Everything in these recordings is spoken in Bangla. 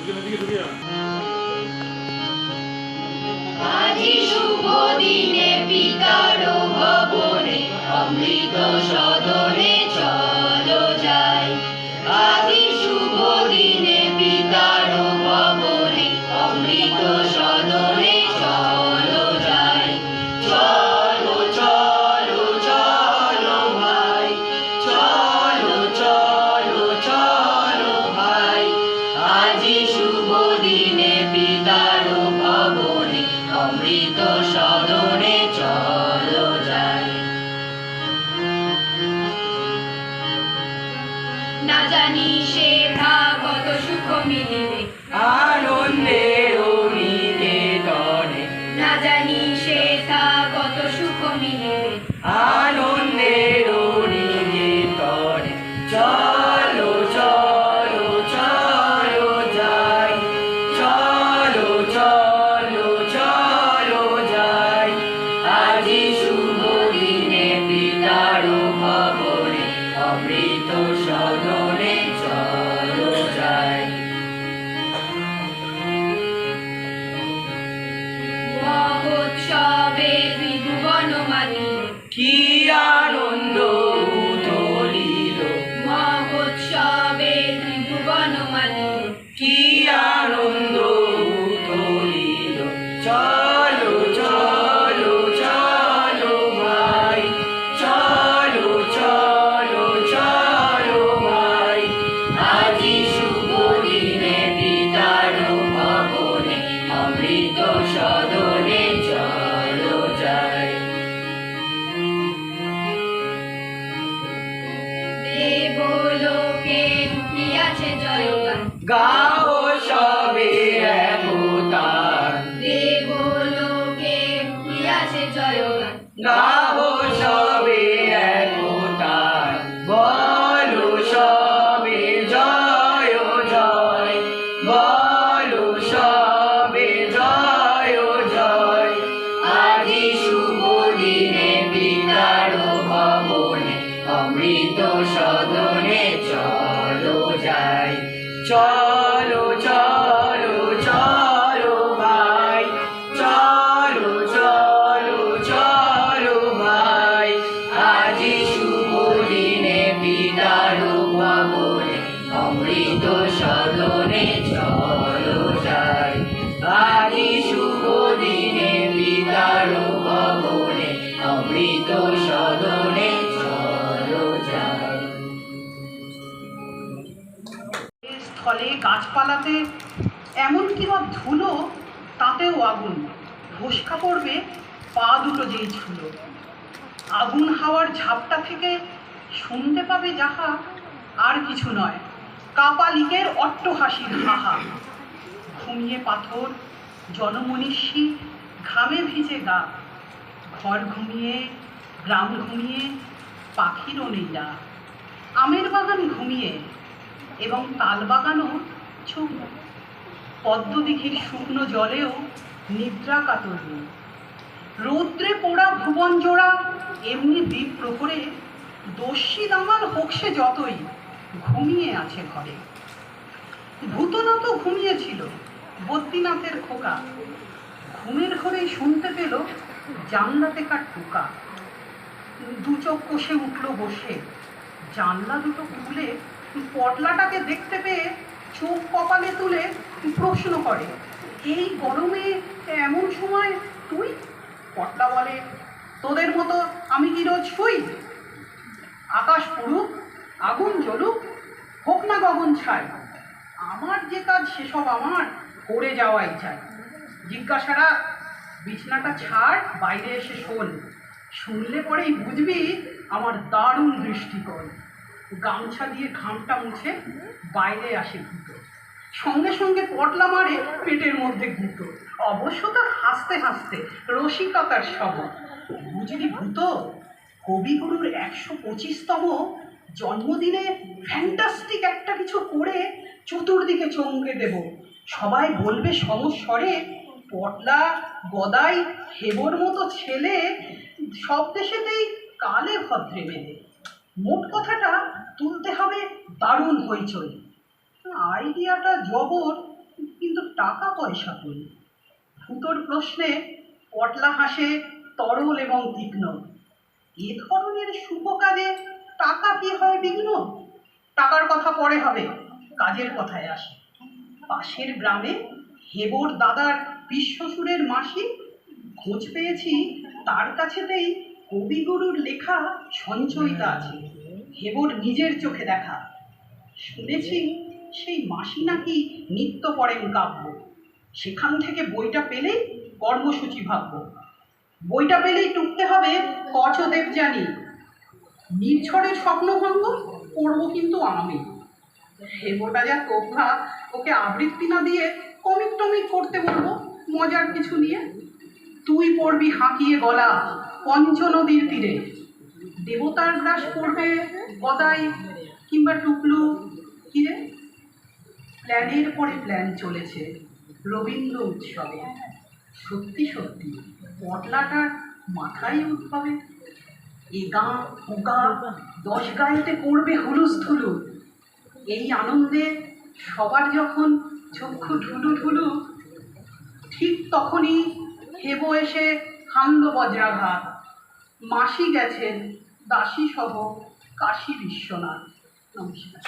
আজি শুভ দিনে পিতার ভবনে অমৃত সদনে চলো যাই। আজি শুভ দিনে পিতার ভবনে অমৃত সদনে চলো যাই। চলো চলো চলো ভাই, চলো চলো চলো ভাই। আজি শুভ দিনে পিতার ভবনে অমৃত সদনে চলো যাই। না জানি সেথা কত সুখ মিলিবে আনন্দের নিকেতনে, না জানি সেথা কত সুখ মিলিবে আনন্দের নিকেতনে। চলো চলো চলো যাই, চলো চলো চলো যাই। আজি শুভ দিনে পিতার ভবনে অমৃত সদনে চলো যাই। মহোৎসবে ত্রিভুবন মানিল, কি আনন্দ উথলিল, মহোৎসবে ত্রিভুবন মানিল, কি আনন্দ উথলিল। চলো চলো চলো ভাই, চলো চলো চলো ভাই। আজি শুভ দিনে পিতার ভবনে অমৃত সদনে চলো যাই। দেবলোকে উঠিয়াছে জয়গান, গাও সবে একতার, দেবলোকে উঠিয়াছে জয়গান, গাও সবে একতার। বলো সবে জয় জয়, বলো সবে জয় জয়। আজি শুভ দিনে পিতার ভবনে অমৃত সদনে চলো যাই। চলো চলো চলো ভাই, চলো চলো চলো ভাই। আজি শুভ দিনে পিতার ভবনে অমৃত সদনে চলো যাই। আজি শুভ দিনে পিতার ভবনে অমৃত সদনে চলো যাই। স্থলে গাছপালাতে এমন কি বা ধুলো, তাতেও আগুন। ফোসকা পড়বে পা দুটো যেই ছুলো। আগুন হাওয়ার ঝাপটা থেকে শুনতে পাবে যাহা, আর কিছু নয় কাপালিকের অট্টহাসির হাহা। ঘুমিয়ে পাথর জনমনীষী, ঘামে ভিজে গা। ঘর ঘুমিয়ে, গ্রাম ঘুমিয়ে, পাখিরও নেই ডাক। আমের বাগান ঘুমিয়ে এবং তাল বাগানও চুপ। পদ্মদিঘির শুকনো জলেও নিদ্রা কাতর নেই। রৌদ্রে পোড়া ভুবন জোড়া এমনি দ্বীপ প্রহরে দস্যি দামাল হোক সে যতই, ঘুমিয়ে আছে ঘরে। ভূতনাথও ঘুমিয়েছিল, বদ্রীনাথের খোকা। ঘুমের ঘরেই শুনতে পেল জানলাতে কার টোকা। দু চোখ কষে উঠল বসে, জানলা দুটো খুলে পটলাটাকে দেখতে পেয়ে চোখ কপালে তুলে প্রশ্ন করে, এই গরমে এমন সময় তুই? পটলা বলে, তোদের মতো আমি কি রোজ শুই? আকাশ পড়ুক, আগুন জ্বলুক, হোক না গগন ছাই, আমার যে কাজ সেসব আমার করে যাওয়াই চাই। জিজ্ঞাসারা বিছনাটা ছাড়, বাইরে এসে শোন, শুনলে পরেই বুঝবি আমার দারুণ দৃষ্টিকোণ। গামছা দিয়ে ঘামটা মুছে বাইরে আসে ভূতো, সঙ্গে সঙ্গে পটলা মারে পেটের মধ্যে গুঁতো। অবশ্য তার হাসতে হাসতে রসিকতার সব। বুঝলি ভূতো, কবিগুরুর 125তম জন্মদিনে ফ্যান্টাস্টিক একটা কিছু করে চতুর্দিকে চমকে দেব। সবাই বলবে সমস্বরে, পটলা গদাই হেবর মতো ছেলে সব দেশেতেই কালে ভদ্রে মেলে। মোট কথাটা তুলতে হবে দারুণ হইচই। আইডিয়াটা জবর, কিন্তু টাকা পয়সা কই? ভূতোর প্রশ্নে পটলা হাসে তরল এবং তীক্ষ্ণ। এ ধরনের শুভ কাজে টাকা কি হয় বিঘ্ন? টাকার কথা পরে হবে, কাজের কথায় আসে। পাশের গ্রামে হেবর দাদার বিশ্বসুরের মাসি, খোঁজ পেয়েছি তার কাছেতেই কবিগুরুর লেখা সঞ্চয়িতা আছে, হেবর নিজের চোখে দেখা। শুনেছি সেই মাসি নাকি নিত্য পড়েন কাব্য, সেখান থেকে বইটা পেলেই কর্মসূচি ভাবব। বইটা পেলেই টুকতে হবে কচদেব জানি, নির্ঝরের স্বপ্নভঙ্গ পড়বো কিন্তু আমি। হেবটা যা তোফা, ওকে আবৃত্তি না দিয়ে কমিক টমিক করতে বলবো মজার কিছু নিয়ে। তুই পড়বি হাঁকিয়ে গলা পঞ্চনদীর তীরে, দেবতার গ্রাস পড়বে গদাই কিংবা টুকলু কিরে। প্ল্যানের পরে প্ল্যান চলেছে রবীন্দ্র উৎসবে, সত্যি সত্যি পটলাটার মাথায় উদ্ভবে। এ গাঁ ও গাঁ 10 গায়েতে করবে হুলুস্থুলু, এই আনন্দে সবার যখন চক্ষু ঢুলু ঢুলু, ঠিক তখনই হেবো এসে হানল বজ্রাঘাত। মাসি গেছেন দাসী সহ কাশী বিশ্বনাথ। নমস্কার।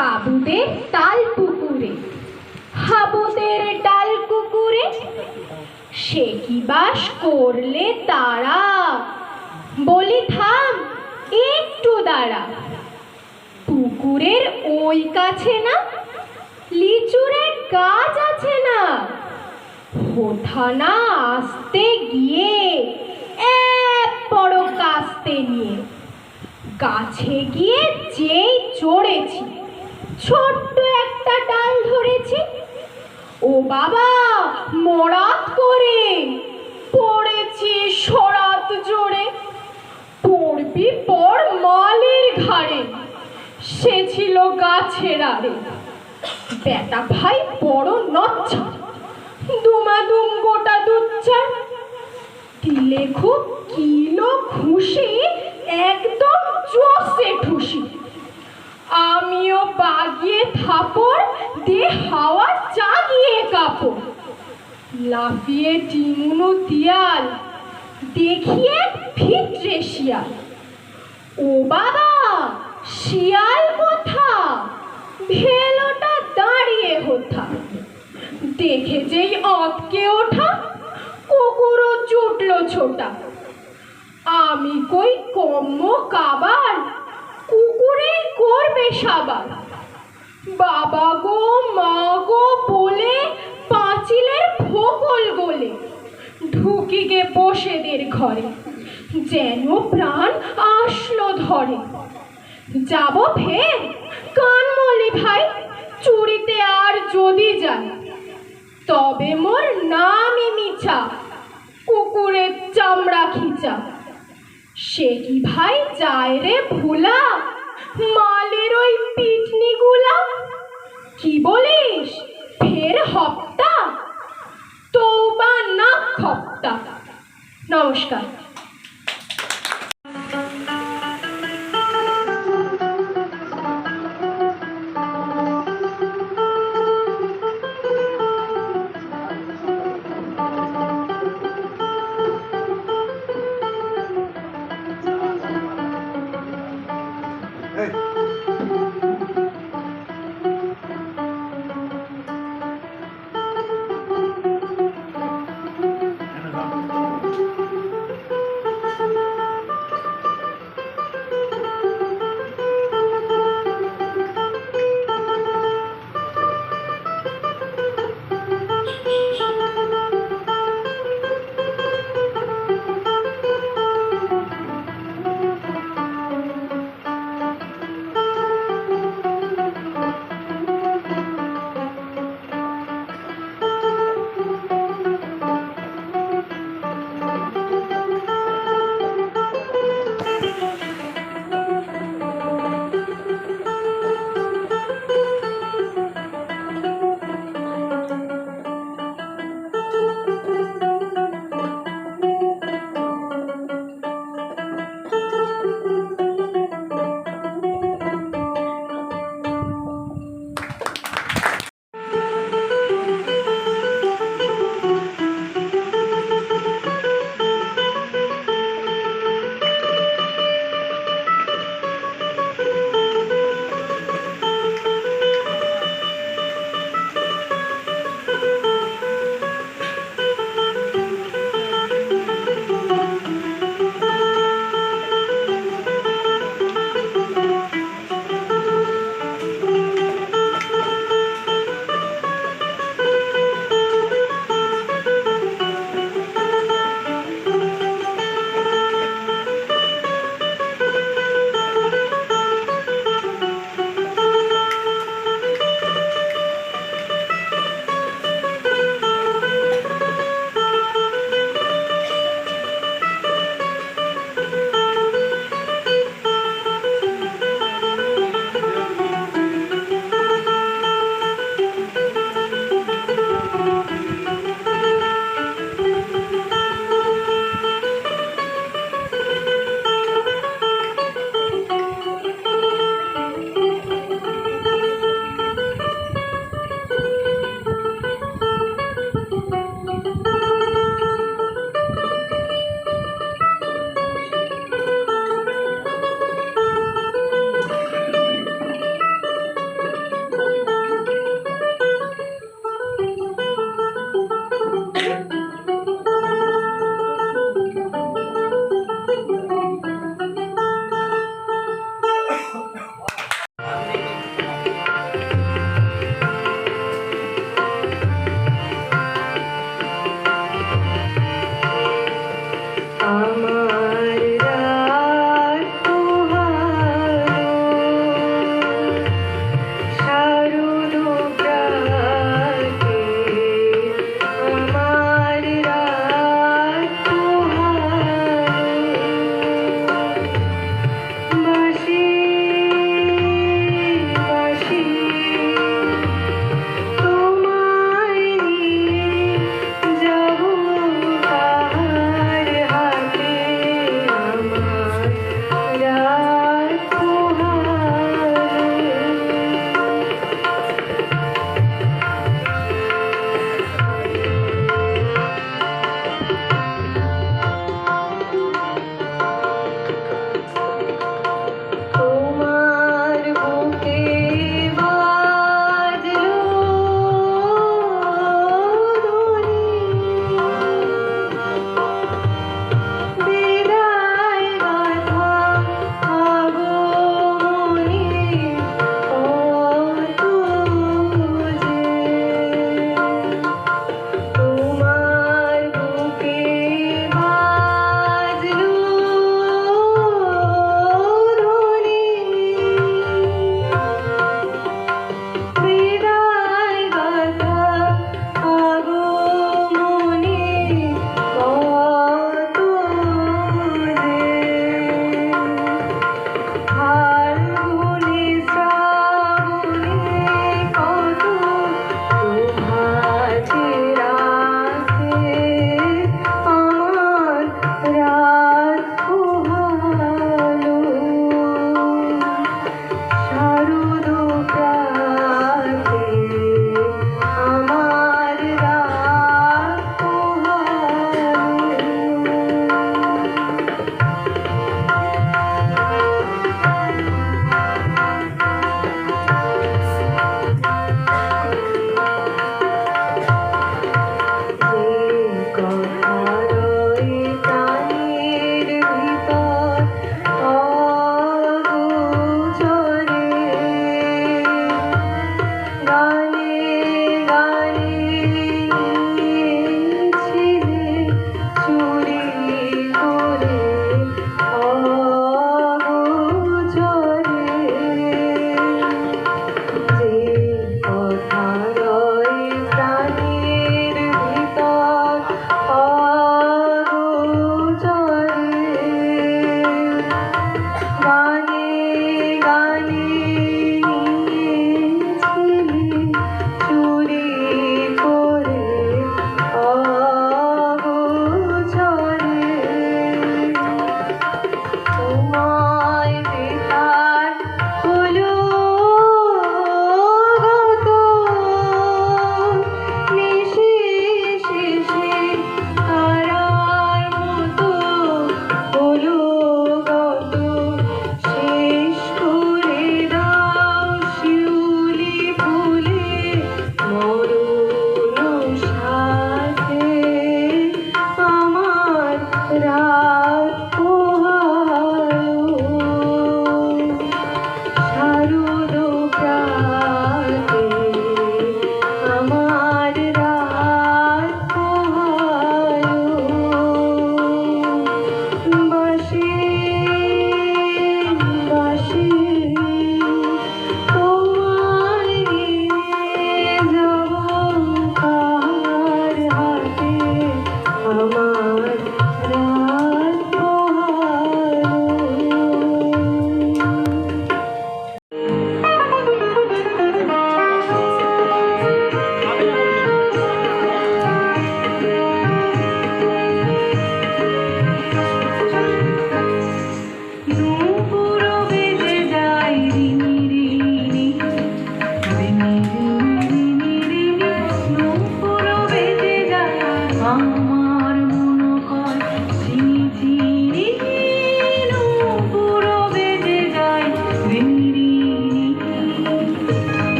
বাবুদের তাল পুকুরে, হাবুদের ডাল কুকুরে, সে কি বাস করলে তারা, বলি থাম একটু দাঁড়া। পুকুরের ওই কাছে না লিচুর এক গাছ আছে না, হোথানা আসতে গিয়ে এক বড় কাস্তে নিয়ে গাছে গিয়ে যেই চড়েছি, ছোট্ট একটা ডাল ধরেছি, ও বাবা মরাত করে পড়েছি সরাত জোরে। সে ছিল গাছের আড়ে। বেটা ভাই বড় নচ্ছা, দুমাদুম গোটা দুচ্চার। দিলে খুব কিলো খুশি, একদম চষে ঠুসি। আমিও বাগিয়ে থাপড় দে হাওয়া জাগিয়ে কাপড়। লাফিয়ে টিমুনো দিয়াল, দেখিয়ে ভিতরে শিয়াল। ও বাবা, শিয়াল কোথা? ভেলোটা দাঁড়িয়ে হোথা। দেখে যেই আঁতকে ওঠা, কুকুরও জুটলো ছোটা। আমি কই কম্ম কাবার, কুকুরে করবে সাবার। বাবা গো মা গো বলে পাঁচিলের ফোকল গলে ঢুকি গে বসেদের ঘরে, যেন প্রাণ আসলো ধরে। যাব ফের কানমলি ভাই, চুরিতে আর যদি যাই, তবে মোর নামই মিছা, কুকুরের চামড়া খিচা। সে কি ভাই যায় রে ভুলা, মালের ওই পিটনিগুলা। কি বলিস ফের হপ্তা, তৌবা না খপ্তা। নমস্কার।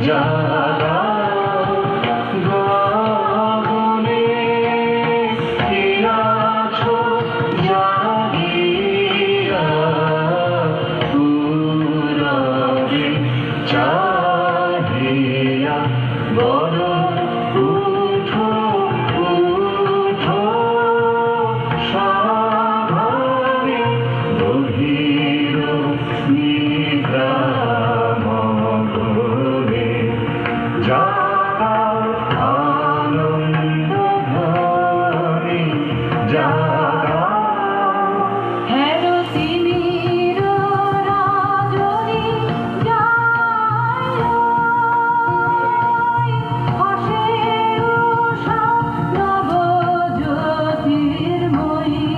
জাগাও গগনে কি আছো জাগিয়া পুরবে চাহিয়া বলো উঠো উঠো সাভারে গভীর নিদ্রা মগ্নে জাগাও আনন্দ ধ্বনি জাগাও হেন তিমির রাজনী যায় হাসে উষা নব জ্যোতির্ময়ী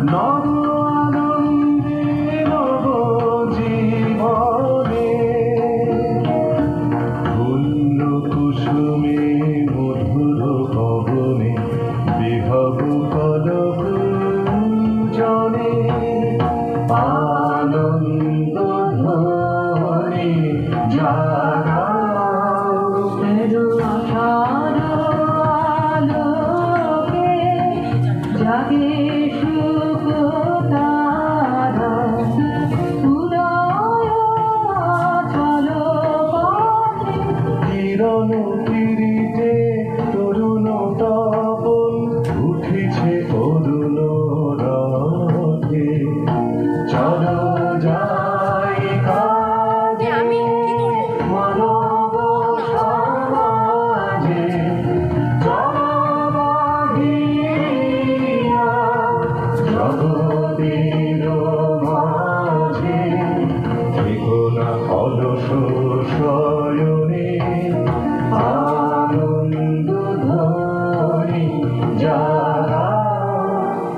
নব আনন্দে নব জীবনে ফুল্ল কুসুমে মধুর পবনে বিভব কলক জনে আনন্দ ধ্বনি জাগাও আশার আলোকে জাগে সুখ তারা উদয় চলো পথে কিরণ কিরিটে তরুণ তপন উঠেছে অরুণ রথে চলো যাই কাজে মানব সমাজে জনবাহিয়া জগতের মাঝে থেকো না অলস শয়নে আনন্দ ধ্বনি জাগাও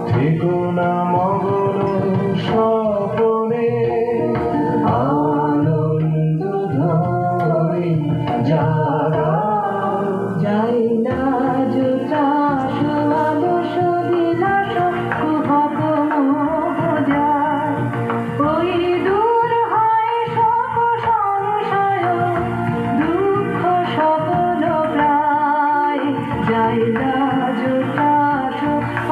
থেকো না মগ্ন স্বপনে আনন্দ ধ্বনি জাগাও যাই না জুতাস আলস বিলাস কুহক মোহ যায় ওই দূর হয় শোক সংশয় দুঃখ সকল প্রায় যাই না জুতাস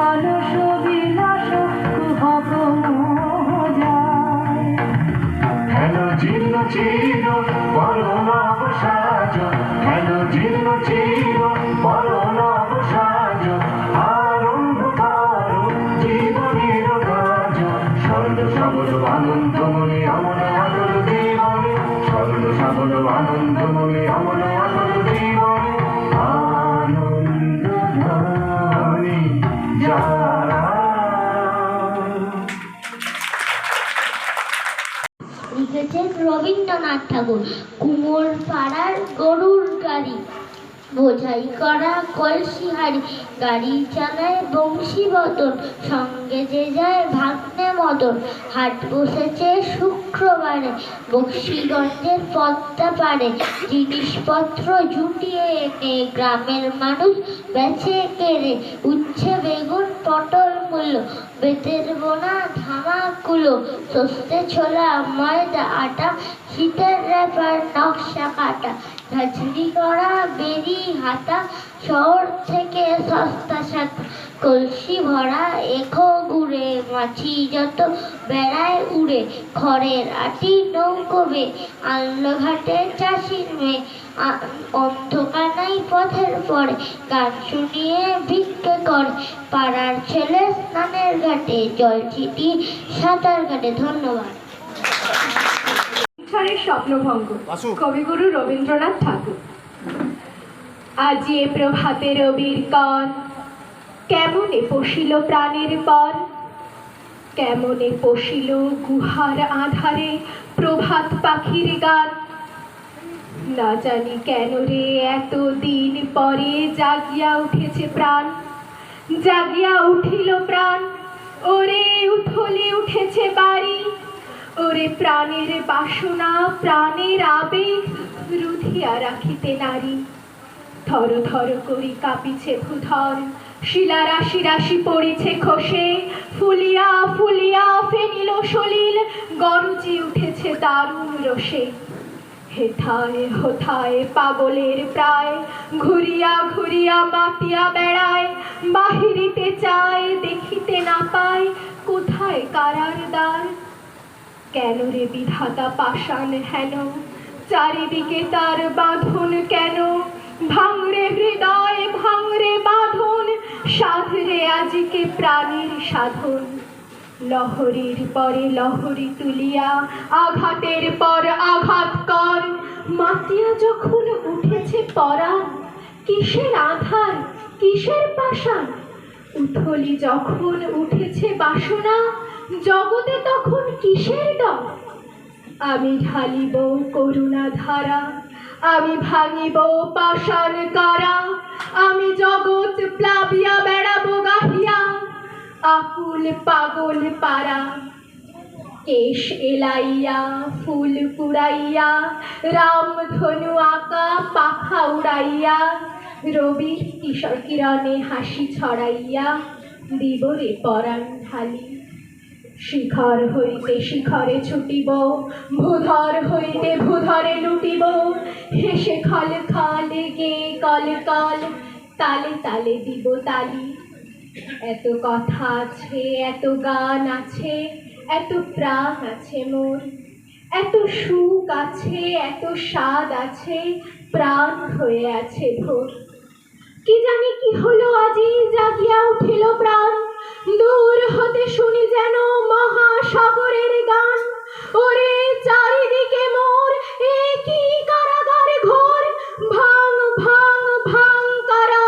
আলস বিলাস কুহক মোহ যায় হেলো জীর্ণ চির পরমাব সাজ হেলো জীর্ণ চির পরমাব সাজ আরম্ভ করো জীবনের কাজ স্বর্ণ সবল আনন্দময় অমল অটল জীবনে স্বর্ণ সবল আনন্দময় অমল অটল জীবনে আনন্দ ধ্বনি জাগাও লিখেছেন রবীন্দ্রনাথ ঠাকুর। কুমোর পাড়ার গরুর গাড়ি বোঝাই করা কলসি হাড়ি গাড়ি চালায় বংশী বদন সঙ্গে যে যায় ভাগ্নে মদন হাট বসেছে শুক্রবারে বক্সিগঞ্জের পদ্মা পাড়ে জিনিসপত্র জুটিয়ে এনে গ্রামের মানুষ বেচে কেড়ে উচ্ছে বেগুন পটল মূল্য বেতের বোনা ধামাকুলো সস্তে ছোলা ময়দা আটা শীতের র্যাপার নকশা কাটা ঝাঁঝরি করা বেরি হাতা শহর থেকে সস্তা সাতা কলসি ভরা এখো গুড়ে মাছি যত বেড়ায় উড়ে খড়ের আটি নৌকোবে আনলো ঘাটে চাষির মেয়ে অন্ধকানাই পথের পরে গান শুনিয়ে ভিক্ষে করে পাড়ার ছেলে স্নানের ঘাটে জল ছিটি সাঁতার কাটে। ধন্যবাদ। স্বপ্নভঙ্গ কবিগুরু রবীন্দ্রনাথ ঠাকুর। আজি এ প্রভাতে রবির কণ কেমনে পশিল প্রাণের পর কেমনে পশিল গুহার আধারে প্রভাত পাখির গান না জানি কেন রে এত দিন পরে জাগিয়া উঠেছে প্রাণ জাগিয়া উঠিল প্রাণ ওরে উথলে উঠেছে বাড়ি ওরে প্রাণের বাসনা প্রাণের আবেগ রুধিয়া রাখিতে নারী থর থর করি কাঁপিছে ভূধর শিলা রাশি রাশি পড়েছে খসে ফুলিয়া ফুলিয়া ফেনিল সলিল গরজি উঠেছে দারুণ রোষে হেথায় হোথায় পাগলের প্রায় ঘুরিয়া ঘুরিয়া মাতিয়া বেড়ায় বাহিরিতে চায় দেখিতে না পায় কোথায় কারার দ্বার কেন রে বিধাতা পাষাণ হেন চারিদিকে তার বাঁধন কেন ভাঙরে হৃদয় ভাঙরে বাঁধন সাধরে আজিকে প্রাণের সাধন লহরীর পরে লহরী তুলিয়া আঘাতের পর আঘাত কর মাতিয়া যখন উঠেছে পরাণ কিসের আধার কিসের পাষাণ উথলি যখন উঠেছে বাসনা জগতে তখন কিসের ডর আমি ঢালিব করুণা ধারা আমি ভাঙিব পাষাণ কারা আমি জগৎ প্লাবিয়া বেড়াবো গাহিয়া আকুল পাগল পারা কেশ এলাইয়া ফুল কুড়াইয়া রাম ধনু আঁকা পাখা উড়াইয়া রবির কিশোর কিরণে হাসি ছড়াইয়া দিবরে পরাণ ঢালি শিখর হইতে শিখরে ছুটিব ভূধর হইতে ভূধরে লুটিব হেসে খল খল গে কল কল তালে তালে দিব তালি এত কথা আছে এত গান আছে এত প্রাণ আছে মোর এত সুখ আছে এত স্বাদ আছে প্রাণ হয়ে আছে ভোর কি জানি কি হলো আজি জাগিয়া উঠিল প্রাণ দূর হতে শুনি যেন মহাসাগরের গান ওরে চারিদিকে মোর এ কি কারাগার ঘোর ভাঙ ভাঙ ভাঙ কারা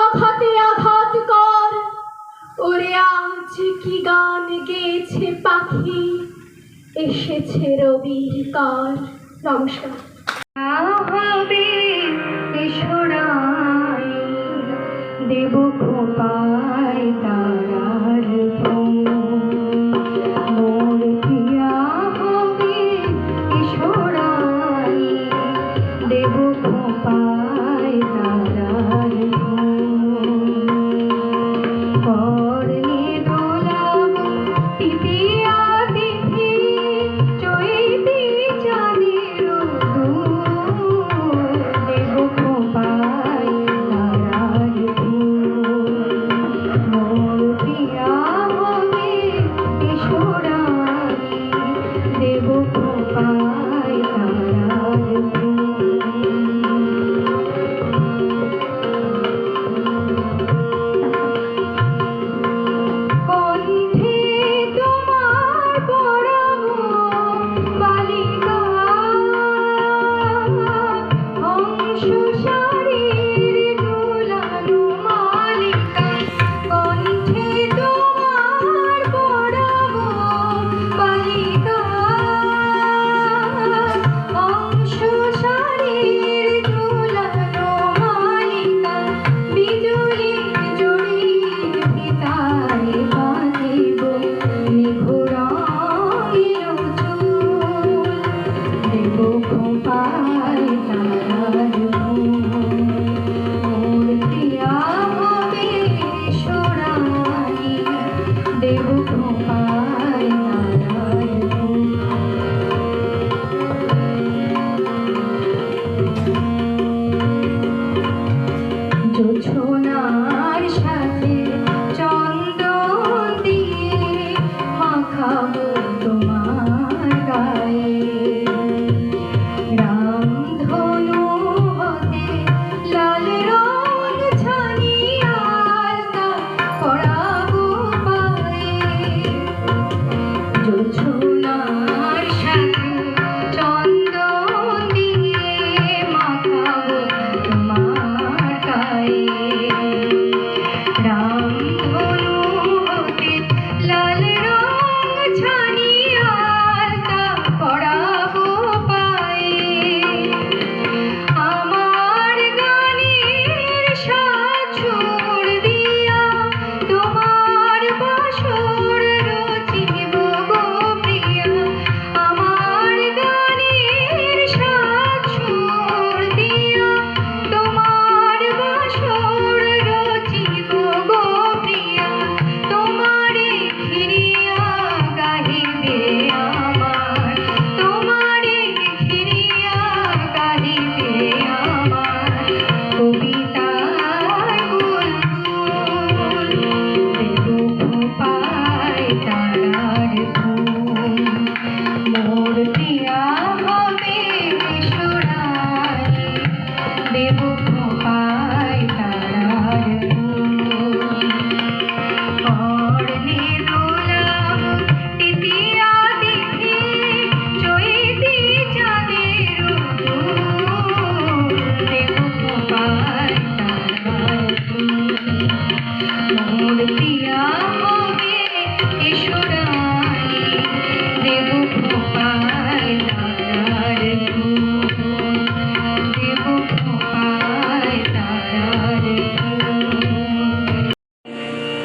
আঘাতে আঘাত কর ওরে আজ কি গান গেয়েছে পাখি এসেছে রবির কার নমস্কার হবে কিশোরাই দেব খোপায় তারার মোর প্রিয়া হবে কিশোরাই দেব খোপায় তারার করলে দোলাম তিতিয়া তিথি চৈতি চাঁদের দেব খোপায় তারার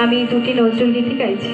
আমি দুটি নজরুল গীতি গাইছি।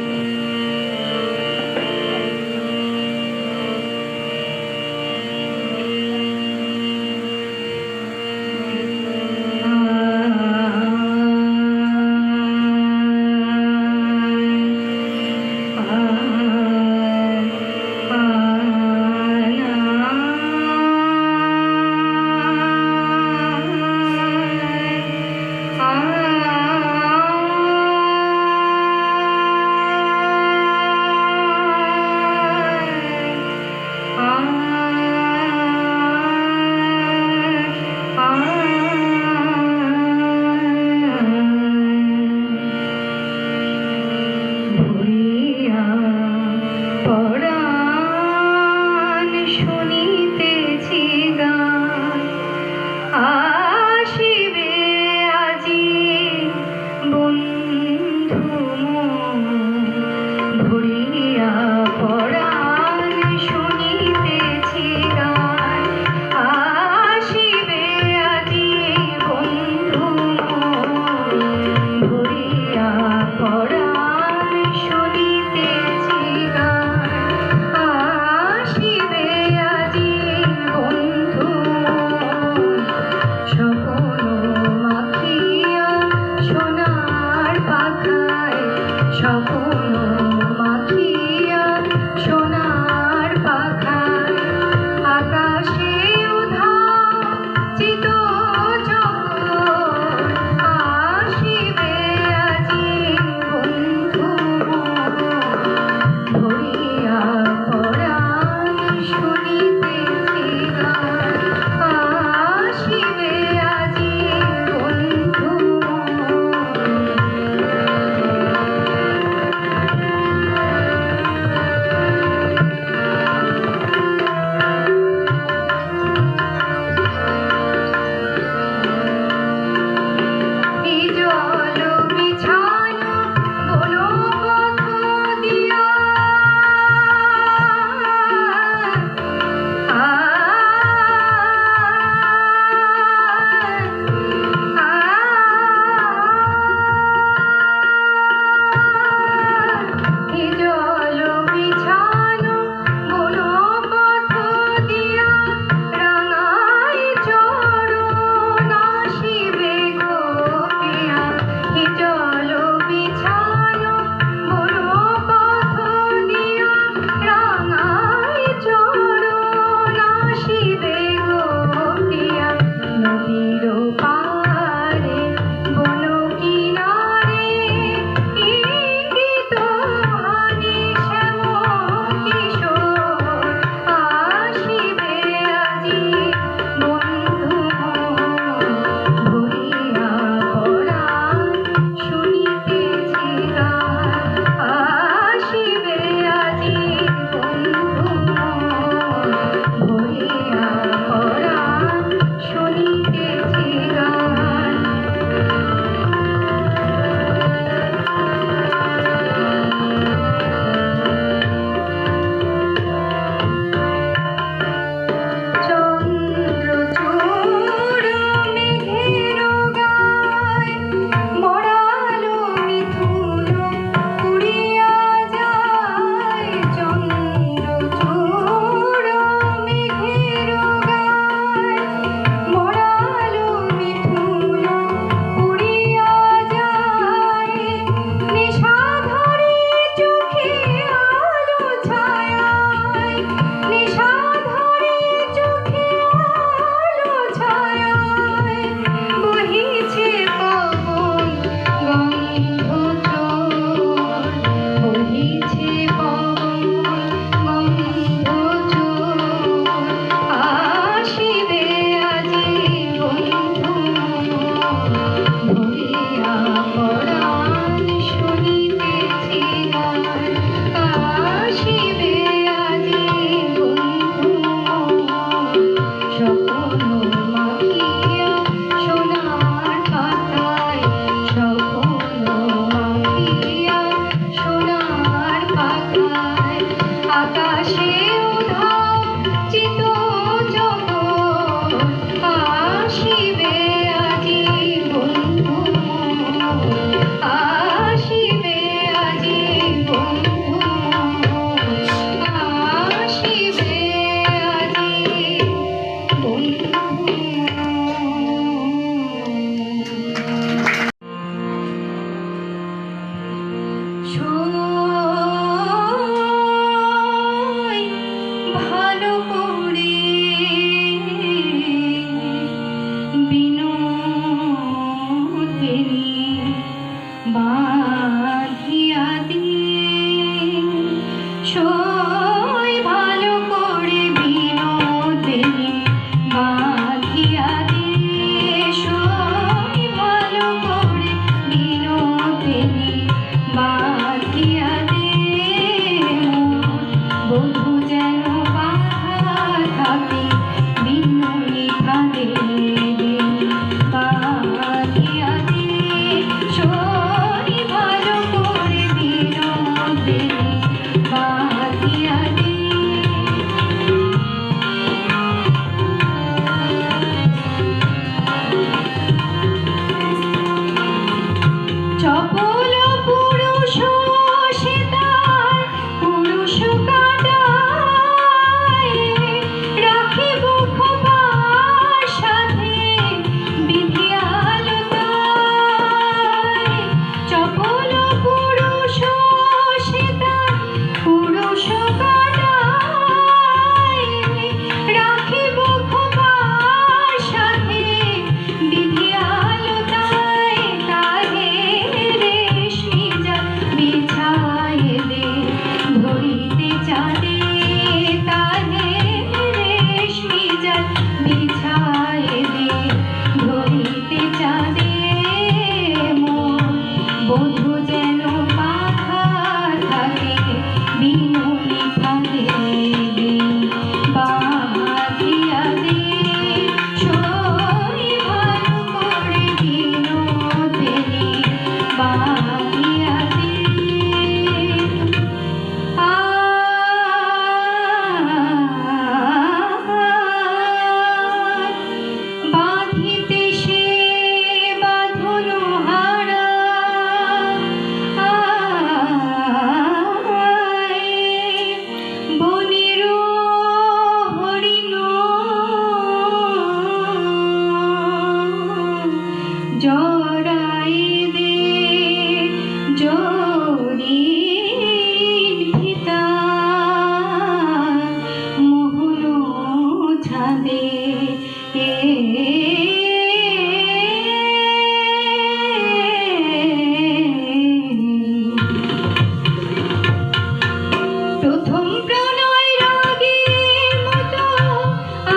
প্রথম প্রণয় রাগের মতো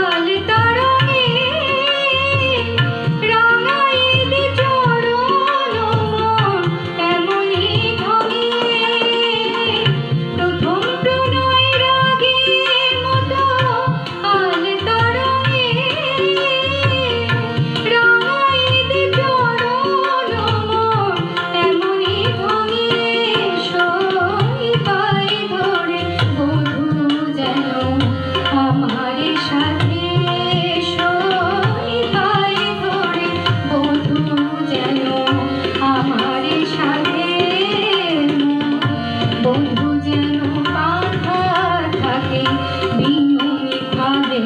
আলতা রঙে রাঙাইলে চরণ মন এমনি ঢঙে। প্রথম প্রণয় রাগের মতো আলতা রঙে রাঙাইলে চরণ মন এমনি ঢঙে। সই পাই ধরে বধূ যেন আমার সাথে, সই পাই ধরে বধূ যেন আমার সাথে। বন্ধু যেন বাঁধা থাকে বিনুনি ভাবে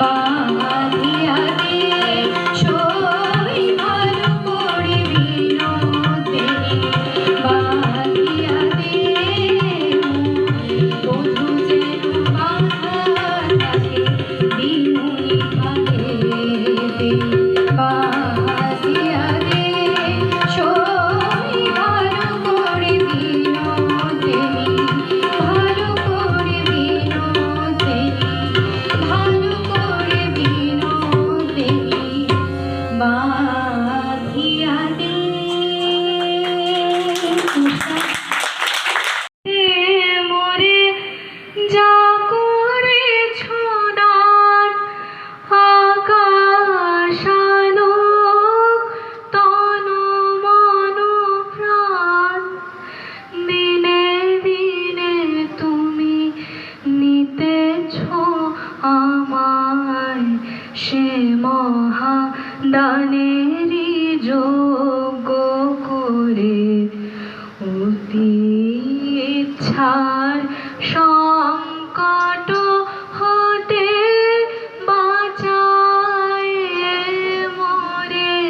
বাঁধিয়া দে। সই ভালো করে বিনোদে বাঁধিয়া দে। বন্ধু যেন বাঁধা থাকে বিনুনি ভাবে বাঁধিয়া দে। সই ভালো করে বিনোদে ভালো করে বিনোদে ভালো করে বিনোদে বাঁধিয়া দে। মোরে যা করেছ দান আকাশ আলোক তনু মন প্রাণ, দিনে দিনে তুমি নিতেছ আমায় সে মহা দানেরই যোগ্য করে। অতি ইচ্ছার সংকট হতে বাঁচায় মোরে।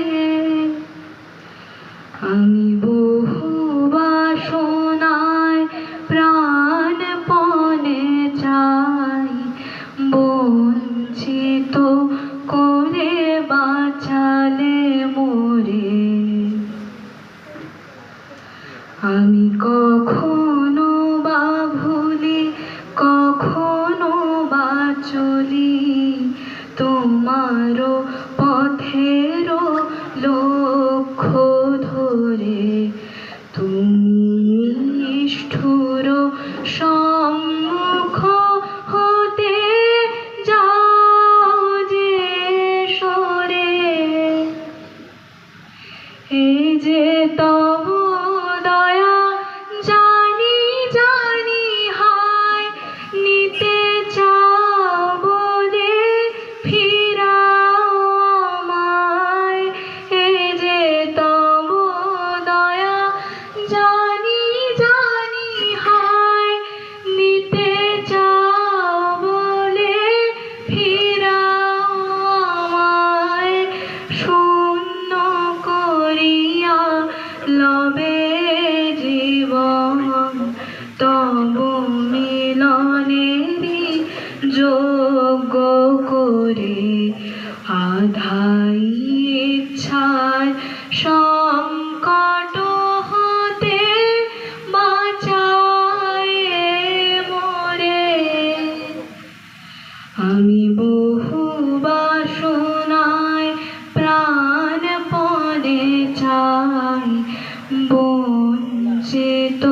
আমি বহু বাসনায় প্রাণপণে চাই বঞ্চিত করে বাঁচালে মোরে। আমি কখনো বা ভুলি কখনো বা চলি তোমারও পথেরও লক্ষ্য ধরে। তুমি নিষ্ঠুর সম্মুখ হতে যাও যে সরে। এই যে তব দয়া জানি জানি হায় নিতে চাও বলে ফিরাও আমায়। এই যে তব দয়া জানি জানি হায় নিতে চাও বলে ফিরাও আমায়। শূন্য করিয়া লবে জীবন তব মিলনেরই যোগ্য করে। আধাই ইচ্ছার সংকট হতে বাঁচায় মোরে। আমি বহু বাসনায় প্রাণপণে চাই বঞ্চিত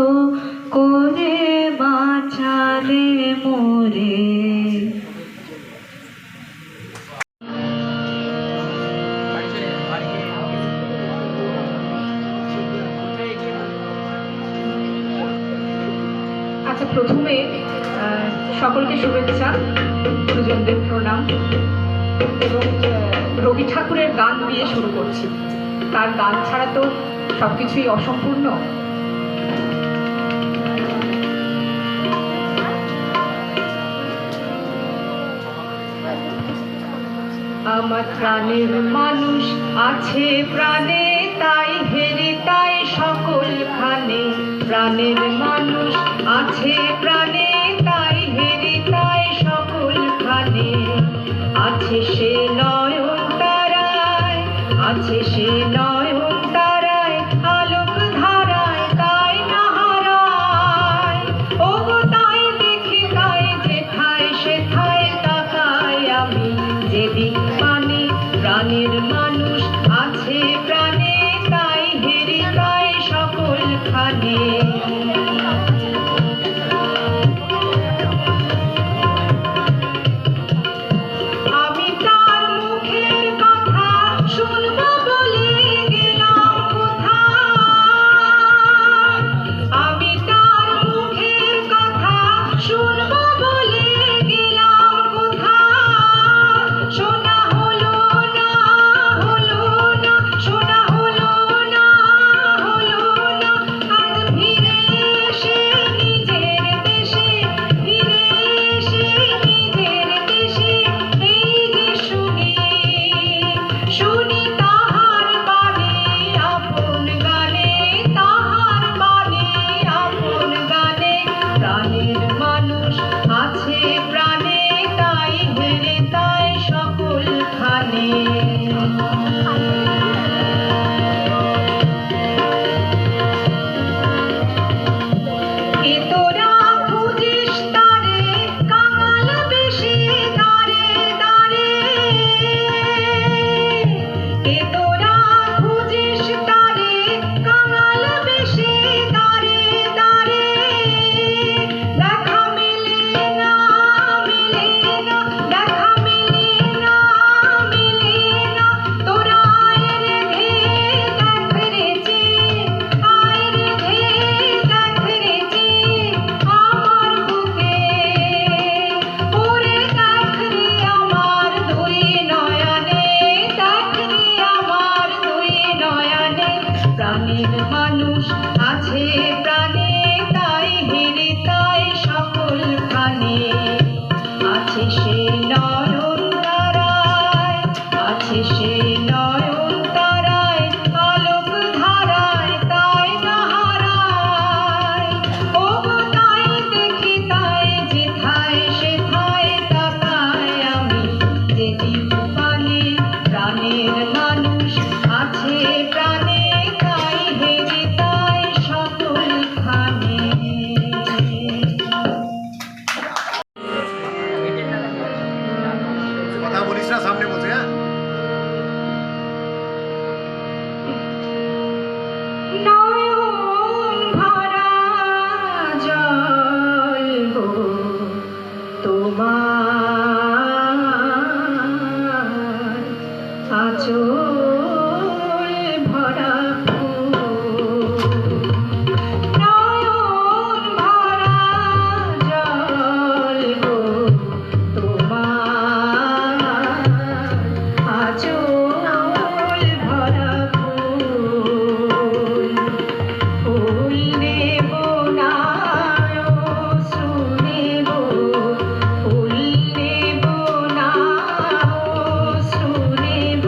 করে বাঁচালে মোরে। আচ্ছা, প্রথমে সকলকে শুভেচ্ছা, গুরুজনদের প্রণাম এবং রবি ঠাকুরের গান দিয়ে শুরু করছি। তার গান ছাড়া তো সবকিছুই অসম্পূর্ণ। আমার প্রাণের মানুষ আছে প্রাণে, তাই হেরে তাই সকলখানে। প্রাণের মানুষ আছে প্রাণে, তাই হেরে তাই সকলখানে। আছে আছে সে নয়ন তারায়, আছে সে নয়ন তারায়, আলোক ধারায় তাই না হারায়। ওগো তাই দেখি তাই যেথায় সেথায় তাকাই আমি, যেদিক পানে প্রাণের মানুষ আছে প্রাণে, তাই হেরে তাই সকল খানে। আমি তার মুখের কথা শুনবো বলে গেলাম কোথায়, আমি তার মুখের কথা শুনবো বলে গেলাম কোথায়। শোনা হলো না, হলো না, শোনা হলো না, হলো না। আজ ফিরে এসে নিজের দেশে, ফিরে এসে নিজের দেশে, এই যে শুনি, শুনি তাহার বাণী আপন গানে, তাহার বাণী আপন গানে। প্রাণের মানুষ আছে প্রাণে, তাই হেরে তাই সকল খানে। কে তোরা খুঁজিস তারে কাঙাল বেশে দাঁড়ে দাঁড়ে, কে তোরা খুঁজিস তারে কাঙাল বেশে দাঁড়ে দাঁড়ে। দেখা মেলে না, মেলে না, দেখা মেলে না, মেলে না। তোরা আয় রে ধে দেখ রে যে, আয় রে ধে দেখ রে যে আমার বুকে। ওরে দেখ রে আমার দুই নয়নে, দেখ রে আমার দুই নয়নে। প্রাণের মানুষ আছে প্রাণে, তাই হেরে তাই সকল খানে। আছে সে নয়ন তারায়, আছে সে নয়ন তারায়, আলোক ধারায় তাই না হারায়। ওগো তাই দেখি তাই যেথায় সেথায় তাকাই আমি, যেদিক পানে প্রাণের মানুষ আছে প্রাণে, তাই হেরে তাই সকল খানে। কথা বলিস না সামনে বসে, হ্যাঁ? নয়ন ভরা জল গো তোমার, আঁচল ভরা ফুল। নয়ন ভরা জল গো তোমার, আঁচল ভরা ফুল। ফুল নেব না অশ্রু নেব, ফুল নেব না অশ্রু নেব,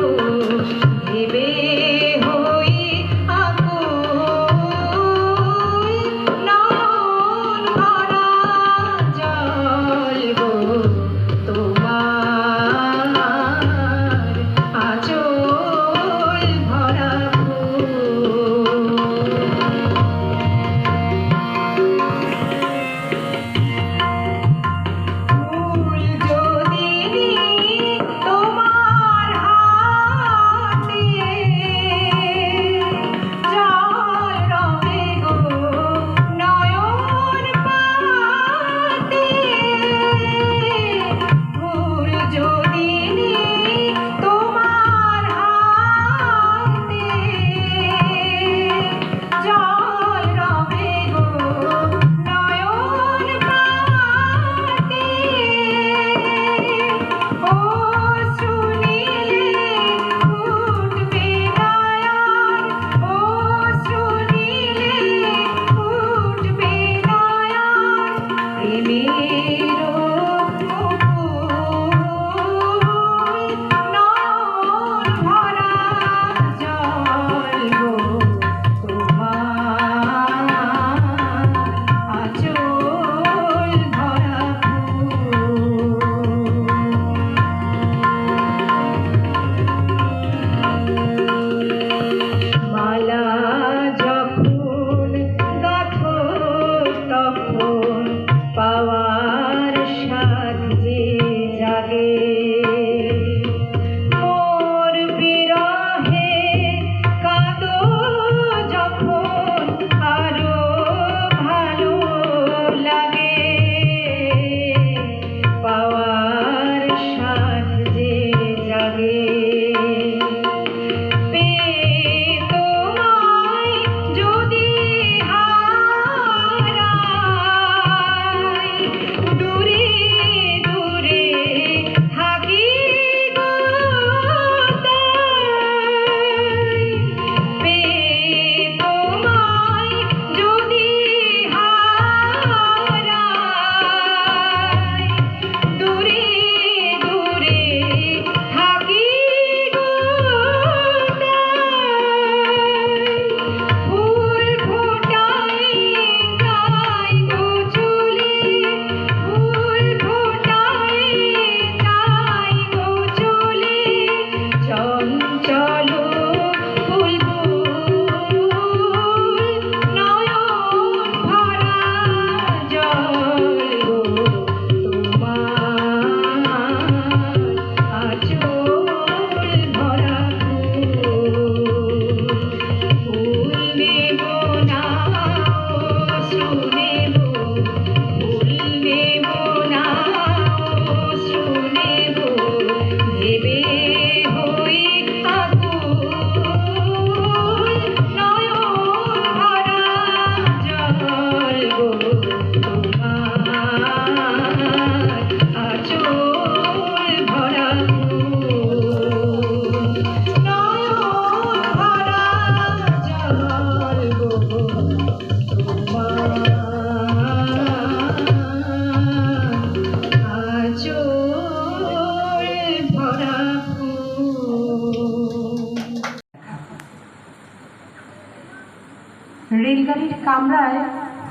রেলগাড়ির কামরায়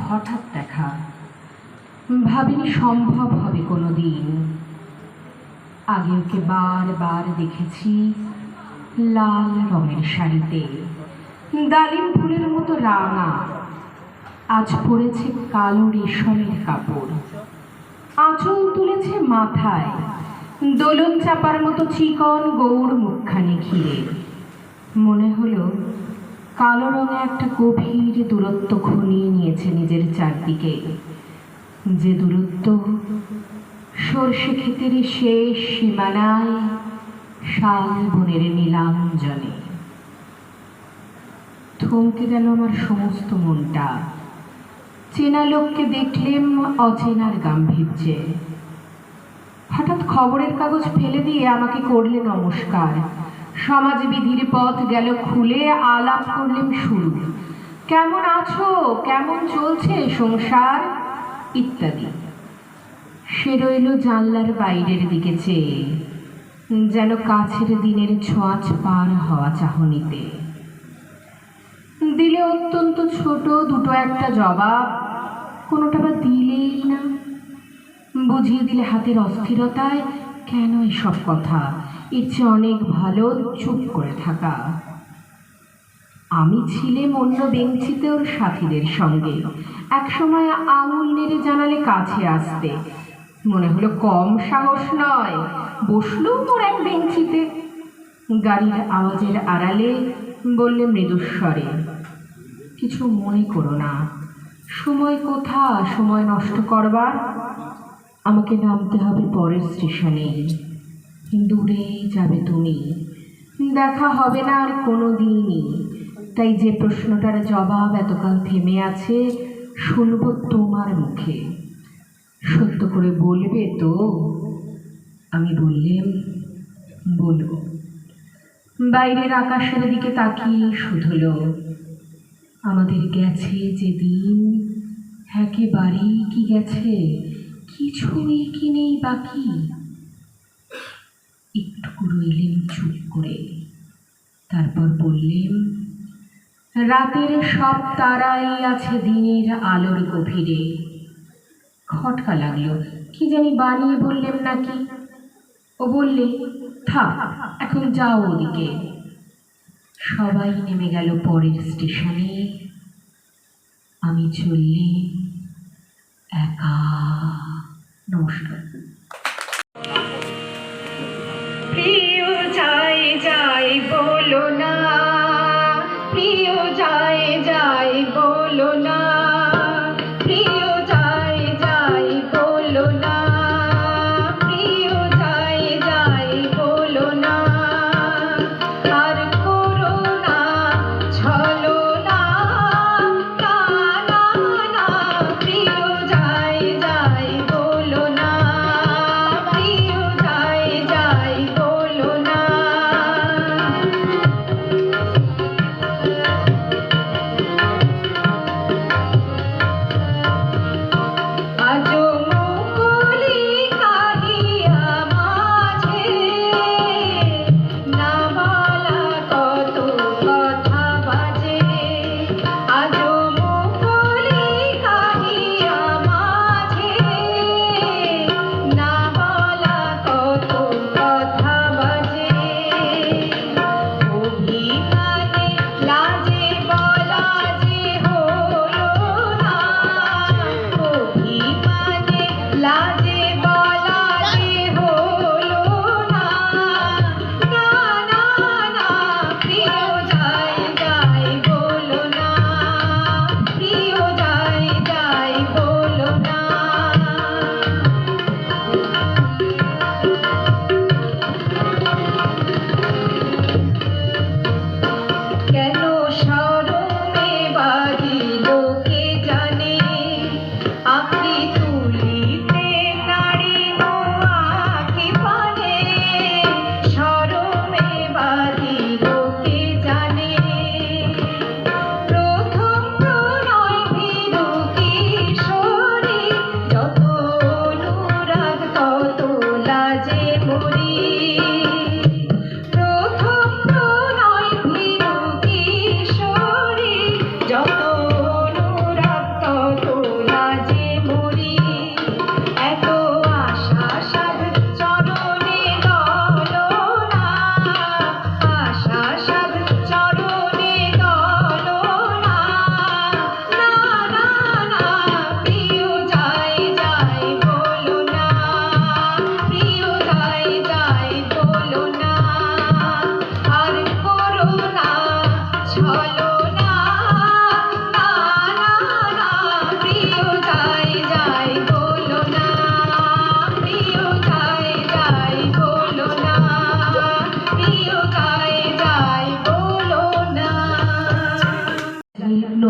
হঠাৎ দেখা, ভাবিনি সম্ভব হবে কোনো দিন। আগে ওকে বারবার দেখেছি লাল রঙের শাড়িতে, ডালিম ফুলের মতো রাঙা। আজ পরেছে কালো রেশমের কাপড়, আঁচল তুলেছে মাথায়, দোলন চাপার মতো চিকন গৌড় মুখখানি ঘিরে। মনে হলো কালো রঙে একটা গভীর দূরত্ব ঘনিয়ে নিয়েছে নিজের চারদিকে, যে দূরত্ব সর্ষে ক্ষেতের শেষ সীমানায় শাল বনের নীলাঞ্জনে। থমকে গেল আমার সমস্ত মনটা। চেনা লোককে দেখলেম অচেনার গাম্ভীর্যে। হঠাৎ খবরের কাগজ ফেলে দিয়ে আমাকে করলে নমস্কার। সমাজবিধির পথ গেল খুলে, আলাপ করলেম শুরু। কেমন আছো, কেমন চলছে সংসার ইত্যাদি। সে রইল জানলার বাইরের দিকে চেয়ে, যেন কাছের দিনের ছোঁয়াচ পার হওয়া চাহনিতে। দিলে অত্যন্ত ছোট দুটো একটা জবাব, কোনোটা বা দিলেই না। বুঝিয়ে দিলে হাতের অস্থিরতায় কেন এসব কথা, এর চেয়ে অনেক ভালো চুপ করে থাকা। আমি ছিলাম অন্য বেঞ্চিতে ওর সাথীদের সঙ্গে। একসময় আঙুল নেড়ে জানালে কাছে আসতে, মনে হলো কম সাহস নয়। বসলুম ওর এক বেঞ্চিতে। গাড়ির আওয়াজের আড়ালে বললে মৃদুস্বরে, কিছু মনে করো না, সময় কোথা সময় নষ্ট করবার। আমাকে নামতে হবে পরের স্টেশনে, দূরে যাবে তুমি, দেখা হবে না আর কোনো দিনই। তাই যে প্রশ্নটার জবাব এতকাল থেমে আছে শুনব তোমার মুখে। সত্য করে বলবে তো? আমি বললেম, বলবো। বাইরের আকাশের দিকে তাকিয়ে শুধল, আমাদের গেছে যেদিন একেবারেই কি গেছে, কিছুই কি নেই বাকি। একটু রইলেন চুপ করে, তারপর বললেন, রাতের সব তারাই আছে দিনের আলোর গভীরে। খটকা লাগলো, কি জানি বানিয়ে বললেন নাকি। ও বললে, থাক এখন যাও ওদিকে। সবাই নেমে গেল পরের স্টেশনে, আমি চললে একা। নমস্কার। প্রিয় যাই যাই বলো না, প্রিয় যাই যাই বলো না, প্রিয় যাই যাই বলো না, প্রিয় যাই যাই বলো না। আর করো না ছলনা, না না না, প্রিয় যাই যাই বলো না, প্রিয় যাই যাই বলো না।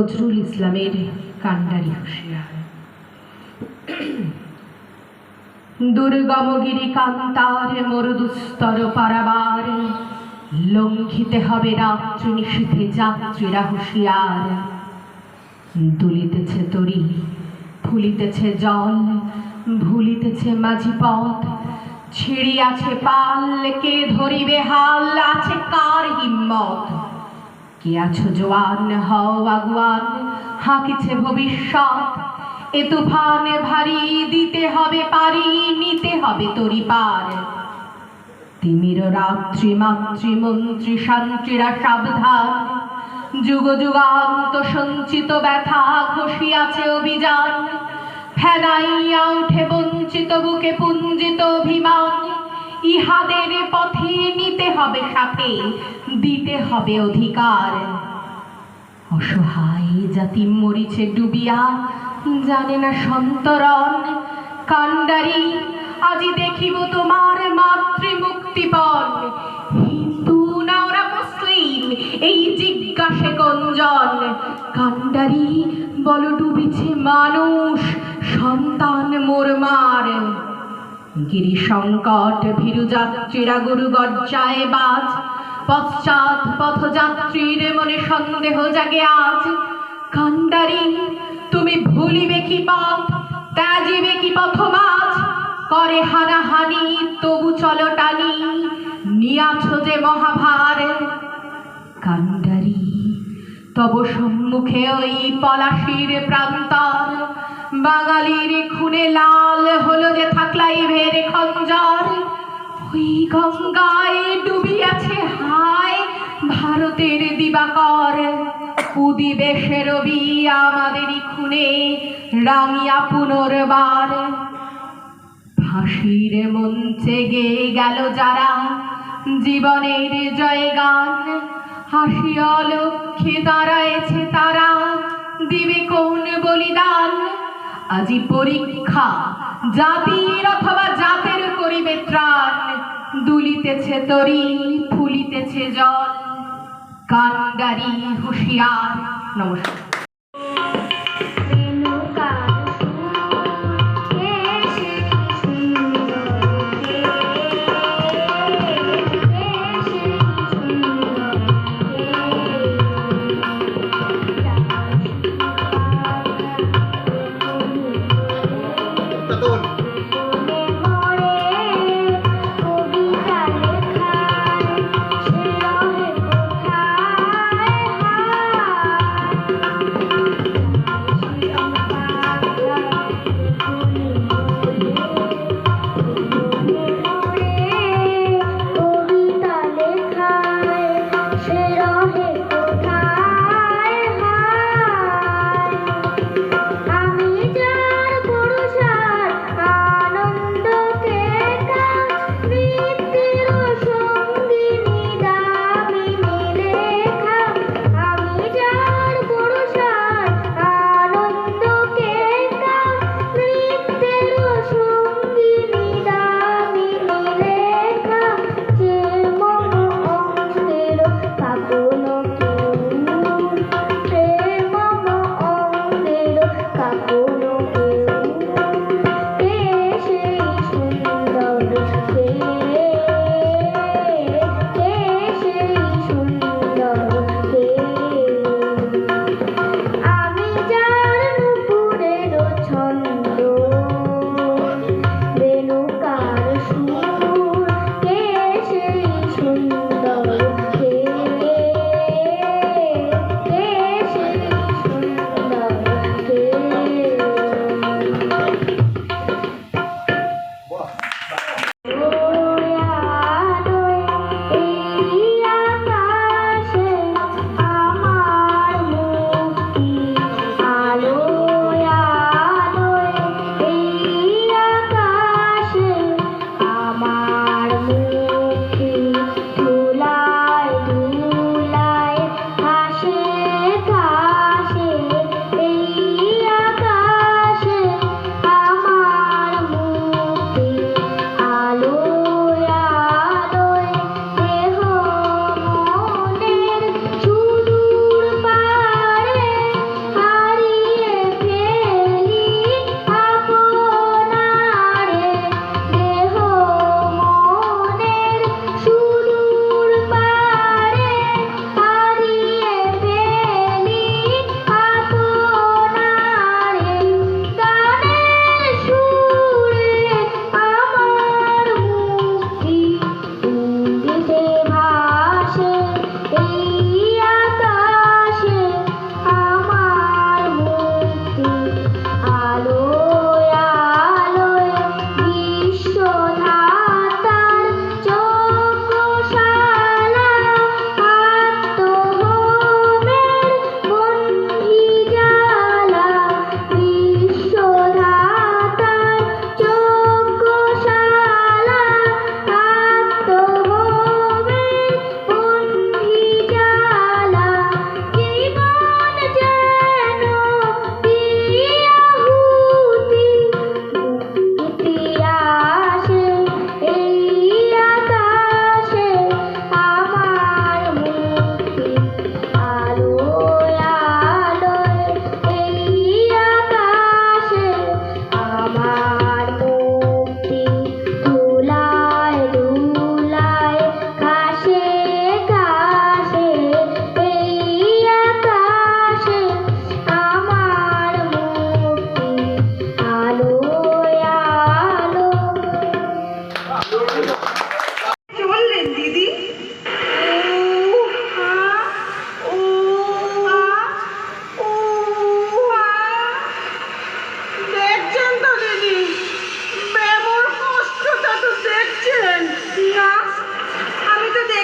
নজরুল ইসলামের কান্ডারি হুঁশিয়ার। দুর্গমগিরি কান্তার মরুদুস্তর পারাবার, লঙ্ঘিতে হবে রাত্রি নিশীথে যাত্রীরা হুঁশিয়ার। দুলিতেছে তরি, ফুলিতেছে জল, ভুলিতেছে মাঝি পথ, ছিড়িয়াছে পাল, কে ধরিবে হাল, আছে কার হিম্মত? কে আছো জোয়ান, হও আগুয়ান, হাঁকিছে ভবিষ্যৎ। এ তুফান ভারী, দিতে হবে পারি, নিতে হবে তরি পার। তিমির রাত্রি মাতৃ মন্ত্রী শান্তিরা সাবধান, যুগ যুগান্ত সঞ্চিত ব্যথা খসিয়াছে অভিযান। ফেনাইয়া উঠে বঞ্চিত বুকে পুঞ্জিত অভিমান, ইহাদের পথে নিতে হবে সাথে, দিতে হবে অধিকার। অসহায় জাতি মরিছে ডুবিয়া, জানে না সন্তরণ। কান্ডারি আজি দেখিব তোমার মাতৃমুক্তিপণ। হিন্দু না ওরা মুসলিম, এই জিজ্ঞাসে গঞ্জন। কান্ডারি বল ডুবিছে মানুষ, সন্তান মোরমার। গিরি সংকট ভীরু যাত্রীরা গুরু গর্জায় বাজ, পশ্চাৎ পথযাত্রীর মনে সন্দেহ জাগে আজ। কান্ডারি তুমি ভুলিবে কি পথ, ত্যাজিবে কি পথমাঝ? করে হানাহানি তবু চলো টানি, নিয়াছ যে মহাভার। কান্ডারি তব সম্মুখে ওই পলাশির প্রান্তর, বাঙালির খুনে লাল হলো যে থাকলাইভের খঞ্জর। ওই গঙ্গায় ডুবিয়াছে হায় ভারতের দিবাকর, উদিবেশে রবি আমাদেরই খুনে রাঙিয়া পুনর্বার। ফাঁসির মঞ্চে গেয়ে গেল যারা জীবনের জয়গান, হাসিয়া লক্ষ্যে দাঁড়ায়েছে তারা, দিবে কোন বলিদান? আজি পরীক্ষা জাতির অথবা জাতের করিবে ত্রাণ। দুলিতেছে তরি, ফুলিতেছে জল, কান্ডারি হুঁশিয়ার। নমস্কার।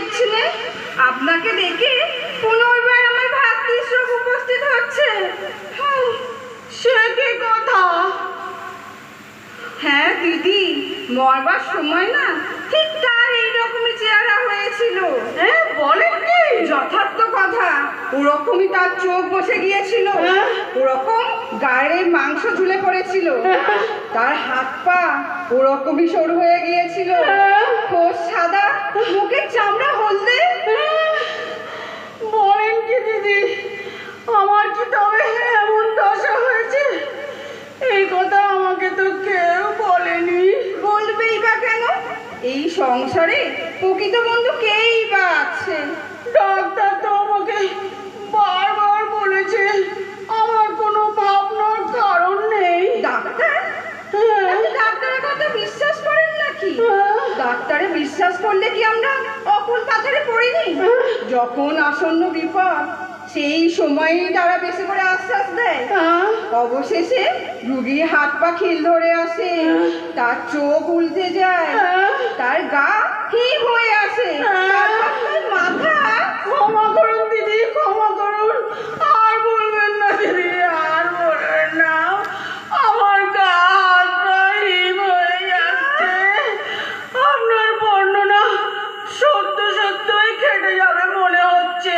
দেখছি না, আপনাকে দেখে পুনর্বার আমার ভাতৃশ্রম উপস্থিত হচ্ছে। সে কি কথা? হ্যাঁ দিদি, মরবার সময় না ঠিক তার এইরকমই চেহারা হয়েছিল। হ্যাঁ বলেন কি? যথার্থ কথা, ওরকমই তার চোখ বসে গিয়েছিল, ওরকম গায়ে মাংস ঝুলে পড়েছিল, তার হাত পা ওরকমই সরু হয়ে গিয়েছিল, খোঁজ সাদা, মুখের চামড়া হলদে। বলেন কি দিদি, আমার কি তবে এমন দশা হয়েছে? এই কথা আমাকে তো কেউ বলেনি। বলবেই বা কেন? এই সংসারে প্রকৃত বন্ধু কেই বা আছে? ডাক্তার তো আমাকে বারবার বলেছে আমার কোনো ভাবনার কারণ নেই। ডাক্তার? আপনি ডাক্তারের কথা বিশ্বাস করেন নাকি? ডাক্তারে বিশ্বাস করলে কি আমরা অকুল পাথরে পড়িনি? যখন আসন্ন বিপদ সেই সময়ই তারা বেশি করে আশ্বাস দেয়। অবশেষে রুগীর হাত পা খিল ধরে আসে, তার চোখ উল্টে যায়, তার গা হিম হয়ে আসে, তার মাথা। ক্ষমা করুন দিদি, ক্ষমা করুন, আর বলবেন না দিদি, আর বলবেন না। আমার গা হাত পা হিম হয়ে যাচ্ছে। আপনার বর্ণনা সত্য সত্যই খেটে যাবে মনে হচ্ছে।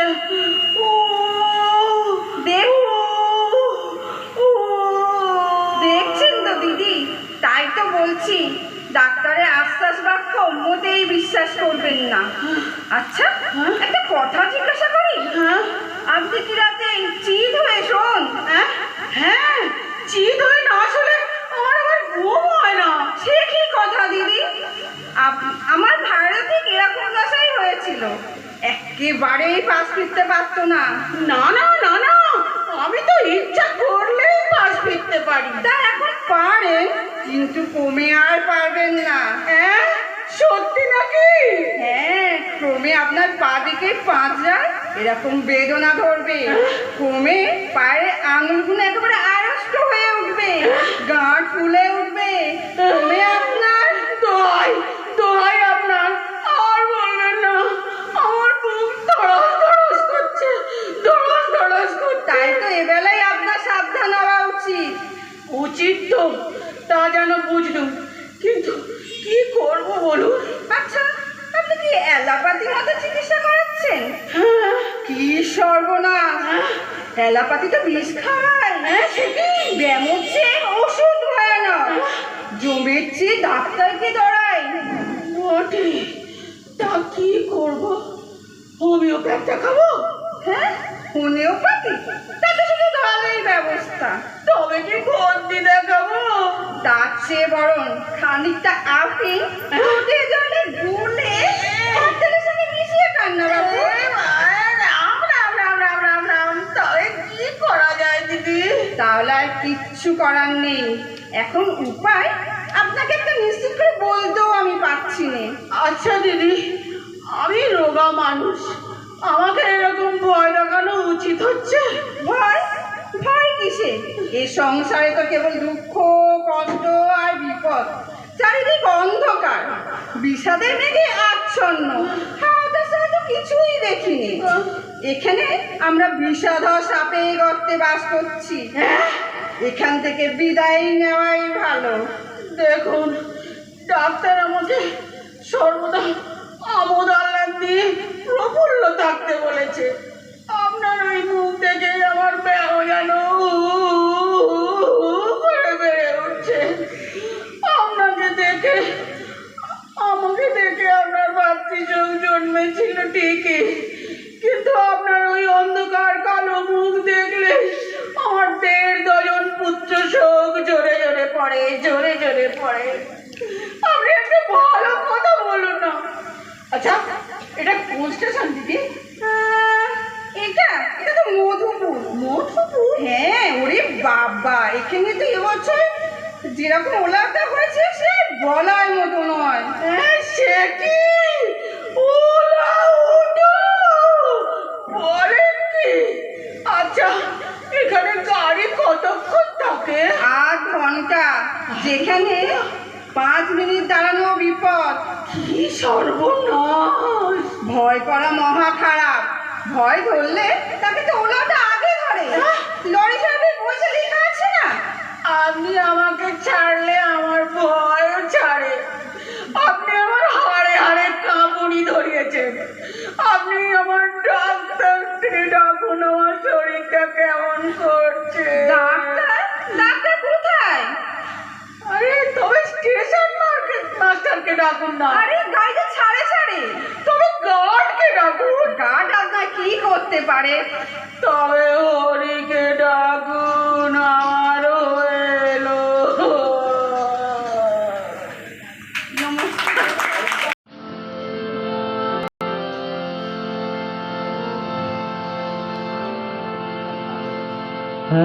দেখছেন তো দিদি, তাই তো বলছি ডাক্তারের আশ্বাস বাক্য মোটেই বিশ্বাস করবেন না। আচ্ছা, একটা কথা জিজ্ঞাসা করি, আপনি কি রাতে চিত হয়ে শোন? হ্যাঁ, চিত হয়ে না আসলে আমার আবার ঘুম হয় না। সে কি কথা দিদি? আমার ভাইরা ঠিক এরকম দশাই হয়েছিল, একেবারেই পাশ ফিরতে পারতো না। না না না না, আমি তো ইচ্ছা করলেই পাশ ফিরতে পারি। তা এখন পারেন, কিন্তু কমে আর পারবেন না। হ্যাঁ সত্যি নাকি? হ্যাঁ, ক্রমে আপনার পা দিকে পাঁচরা এরকম বেদনা ধরবে, ক্রমে পায়ের আঙুলগুলো একেবারে আড়ষ্ট হয়ে উঠবে, গাঁট ফুলে উঠবে, ক্রমে আপনার দোহাই দোহাই আপনার, আর বলবেন না, আমার বুক ধড়াস ধড়াস করছে, ধড়াস ধড়াস করছে। তাই তো এবেলায় আপনার সাবধান হওয়া উচিত। উচিত তো, তা যেন বুঝলুম, কিন্তু কি করব বলুন? আচ্ছা, আপনি কি অ্যালোপ্যাথি মতো চিকিৎসা করাচ্ছেন? কি সর্বনাশ! অ্যালোপ্যাথি তো বিষ খাওয়ায়। সে কি ব্যায়ামের চেয়ে ওষুধ ভয়ানক, জমের চেয়ে ডাক্তারকে দৌড়ায়। বটে, তা কি করব? হোমিওপ্যাথি দেখাবো? হ্যাঁ, হোমিওপ্যাথি, তাতে শুধু দলের ব্যবস্থা। তবে কি ভর্তি দেখাবো? তার চেয়ে বরং খানিকটা আফিম দুধে জলে গুলে হরতালের সঙ্গে মিশিয়ে খান না বাবু। তবে কি করা যায় দিদি? তাহলে আর কিচ্ছু করার নেই। এখন উপায় আপনাকে একটা নিশ্চিত করে বলতেও আমি পাচ্ছি না। আচ্ছা দিদি, আমি রোগা মানুষ, আমাকে এরকম ভয় দেখানো উচিত হচ্ছে? ভয়? ভয় কিসে? এই সংসারে তো কেবল দুঃখ, কষ্ট আর বিপদ, চারিদিক অন্ধকার, বিষাদের মেঘে আচ্ছন্ন, হাওয়া তো কিছুই দেখিনি। এখানে আমরা বিষাধর সাপে গর্তে বাস করছি, এখান থেকে বিদায় নেওয়াই ভালো। দেখুন, ডাক্তার আমাকে সর্বদা আমোদ আহ্লাদ দিয়ে প্রফুল্ল থাকতে বলেছে। আপনার ওই মুখ দেখে আমার ব্যাহ যেন করে বেড়ে উঠছে। আমাকে দেখে আপনার ভাতৃযোগ জন্মেছিল ঠিকই, কিন্তু আপনার ওই অন্ধকার কালো মুখ দেখলে আমার 1.5 ডজন পুত্র শোক জোরে জোরে পড়ে, জোরে জোরে পড়ে। আপনি একটা ভালো কথা বলুন না। আচ্ছা, এটা কোন স্টেশন দিদি? এটা তো মধুপুর। মধুপুর? হ্যাঁ, ওরে বাবা, এখানে তো এবছর যেরকম ওলাটা হয়েছে সে বলার মতো নয়। সে কি ওলা উঠো বলেন কি? আচ্ছা, এখানে গাড়ি কতক্ষণ থাকে? 8 ঘন্টা, যেখানে 5 মিনিট দাঁড়ানো বিপদ। কি সর্বনাশ! ভয় করা মহা খারাপ। ভয় ধরলে তাকে তো ওলাটা আগে ধরে। লরি সাহেবের বইতে লেখা আছে না, আপনি আমাকে ছাড়লে আমার ভয়ও ছাড়ে। আপনি আমার হাড়ে হাড়ে কাঁপুনি ধরিয়েছেন। আপনি আমার ডাক্তারকে ডাকুন, আমার শরীরটা কেমন করছে। ডাক্তার? ডাক্তার কোথায়? আরে তবে স্টেশন মাস্টারকে ডাকুন না। আরে গাড়িতে ছাড়ে ছাড়ে। তবে গার্ডকে ডাকুন। গার্ড আপনার কি করতে পারে? তবে হরিকে ডাকুন, আমারও এলো। নমস্কার।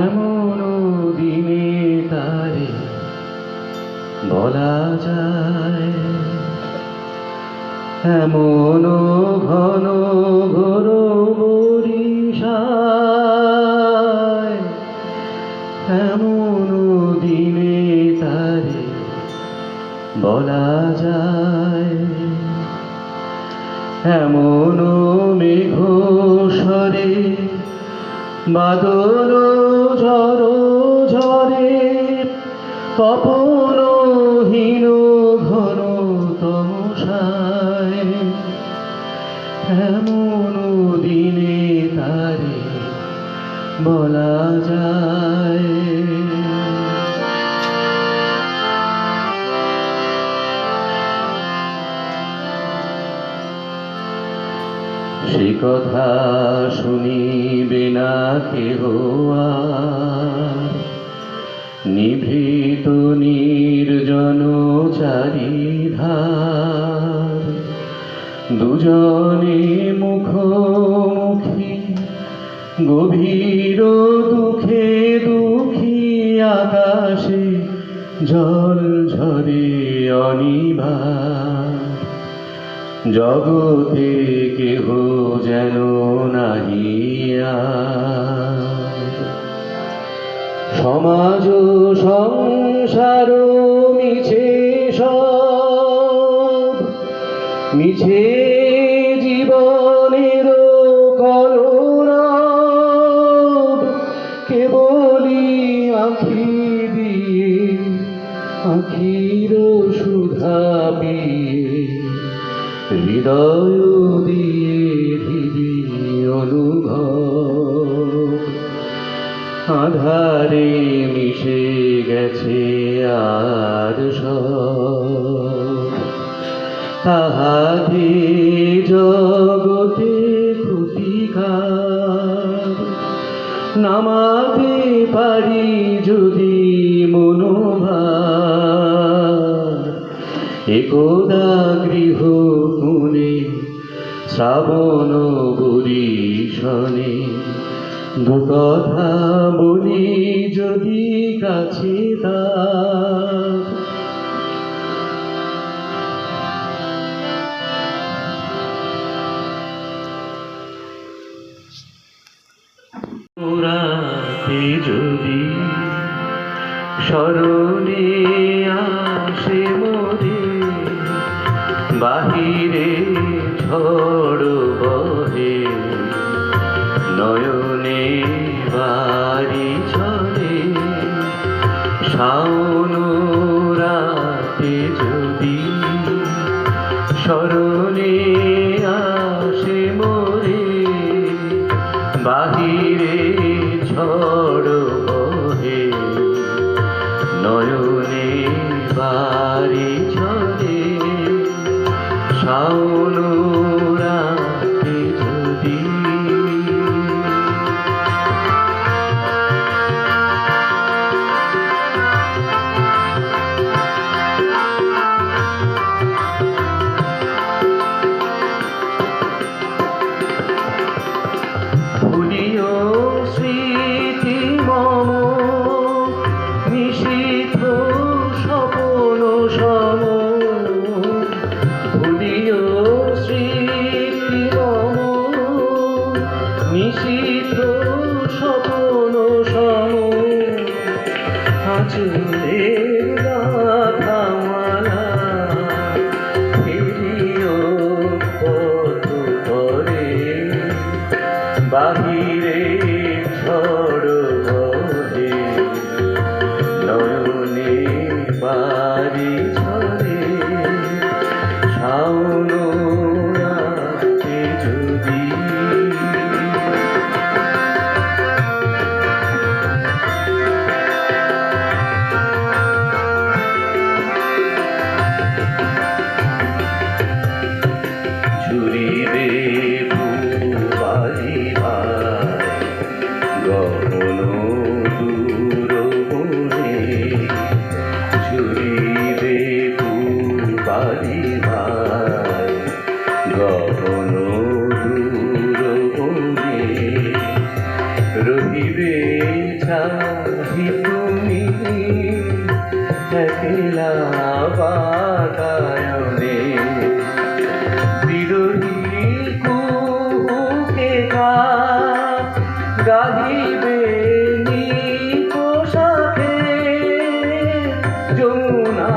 এমন দিনে তারে বলা যায়, এমন ঘন ঘোর বরিশায়, এমন দিনে তারে বলা যায়, এমন মেঘ স্বরে বাদল ঝড় ঝরে, তপনহীন ঘন তমসায়, এমন দিনে তারে বলা যায়। সে কথা শুনিবে না কেহ আর, নিভৃত নির্জন চারিধার, দুজনে মুখোমুখি গভীর দুঃখে দুঃখী, আকাশে জল ঝরে অনিবার, জগতে কেহ যেন নাহিয়া। সমাজ সংসার মিছে সব, মিছে জীবনের কলরব, কেবলি আঁখি দিয়ে আঁখির সুধা পিয়ে, হৃদয় দিয়ে ধীরে অনুভব, আধারে মিশে গেছে আর সব, তাহাতে জগতে ক্ষতিকার, নামাতে পারি যদি মনোভার, একদা গৃহ কোণে শ্রাবণ বরিশনে, দু কথা বলি যদি কাছে তার, রাতে যদি স্মরণে আসে মোরে, বাহিরে ঝড় বহে, নয়নে বাড়ি চলে, শাওন রাতে যদি স্মরণে আসে মোরে, বাহিরে ঝড় বহে, নয়নে বাড়ি চলে, শাওন রাতে যদি। ভুলিও স্মৃতি মম নিষিদ্ধ স্বপন সম, ভুলিও স্মৃতি মম নিষিদ্ধ স্বপন সম, আঁচলের গাথামালা ফিরিও পথ বাহিরে ঝড় বহে নয়নে বাড়ি ঝরে শাওন রাতে যদি ঝুরিবে বাড়ি গহন দূর বনে ঝুরিবে বাড়ি গহন দূর বনে রহিবে চাহি তুমি একলা বাতায়নে বিরোহী কুহুকে গাহিবে পোশাকে যমুনা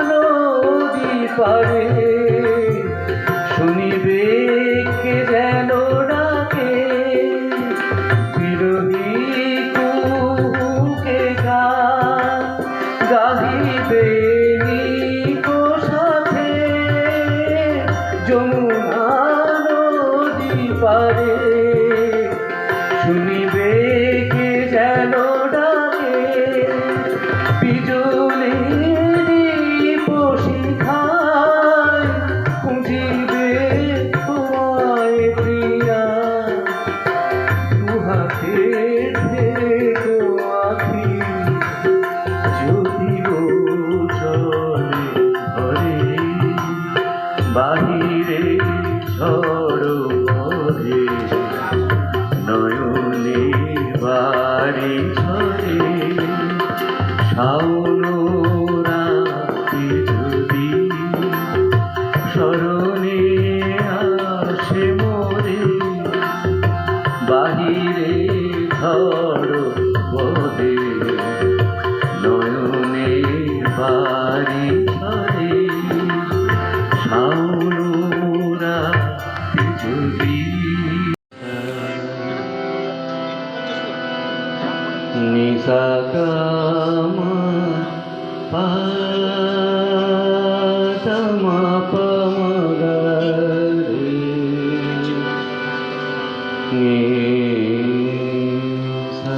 নদী পারে শুনিবে কে যেন ডাকে বিরোহী কুহুকে গাহিবে পোশাকে যমুনা নদী পারে শুনিবে কে যেন ডাকে বিজুলি শিখায় পুঁজিবে তোমায় প্রিয়া দুহাতে আখি যদি চলে ঘরে বাহিরে ঝড় বহে নয়নে বাড়ি ঝরে শাওন রাতে যদি স্মরণে আসে মোরে বাহিরে ঝড় বহে নয়নে বাড়ি ঝরে শাওন রাতে যদি নিসাকামা পাদমা পমগরে নিসা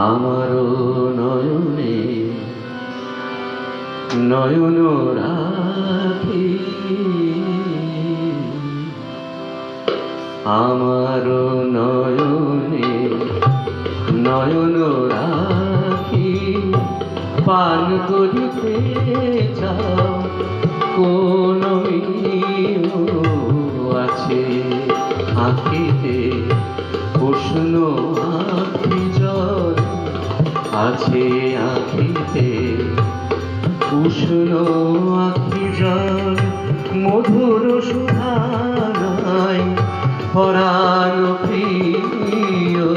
আমারো নয়নে নয়ন রাখি আমার নয়নে নয়ন রাখি পান করিতে চাও কোন আছে আখিতে উষ্ণ আখি জল আছে আখিতে উষ্ণ আখি জল মধুর সুধানায় পরাণ প্রিয়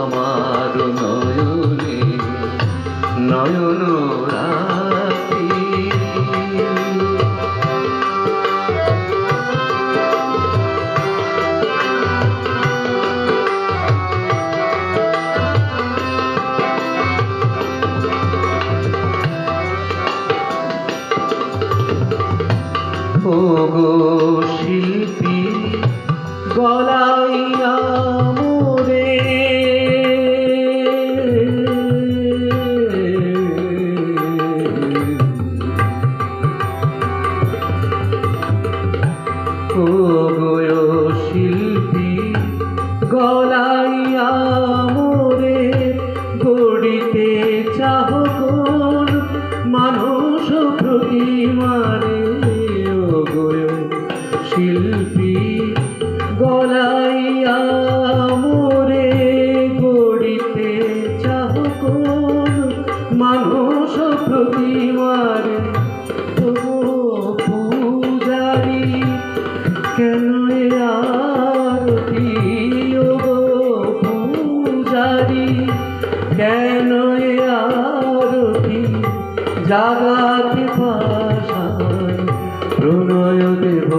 আমার নয়নে নয়ন রাখি ওগো শিল্পী গলাইয়া মোরে ওগো শিল্পী গলাইয়া মোরে গড়িতে চাহ কোন মানুষ প্রতিমারে শিল্পী গলাইয়া মোরে গড়িতে চাহ কোন মানুষ প্রতিমারে পূজারি কেন আরতি পূজারি কেন আরতি জাগাতে পাশান প্রণয় দেব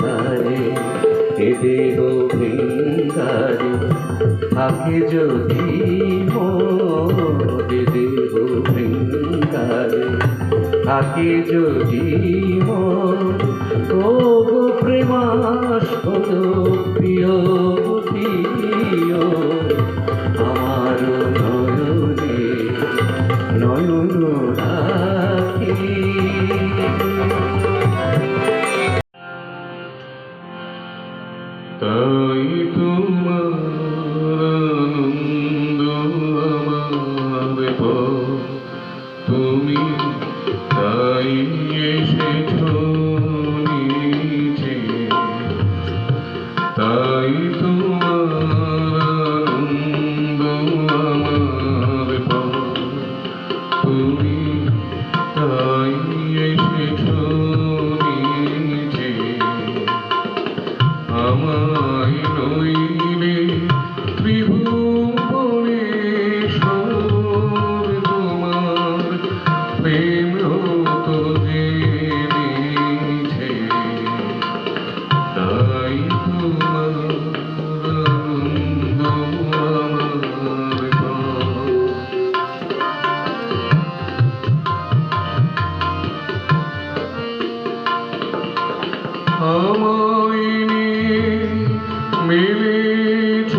তারে এ দেব ভৃঙ্গারে থাকে যদি মোদে দেব ভৃঙ্গারে থাকে যদি ও গো প্রেমাস্পদ প্রিয় প্রিয় আমার নয়নে নয়ন রাখি তাই তোমার আনন্দ আমার তুমি তাই এসেছ নিচে তাই তোমার আনন্দ আমার তুমি তাই এসেছ নিচে আমায় নইলে ত্রিভুবনে সব তোমার প্রেম হতো যে নিছে তাই তোমার আনন্দ আমায় নিয়ে মিলেছ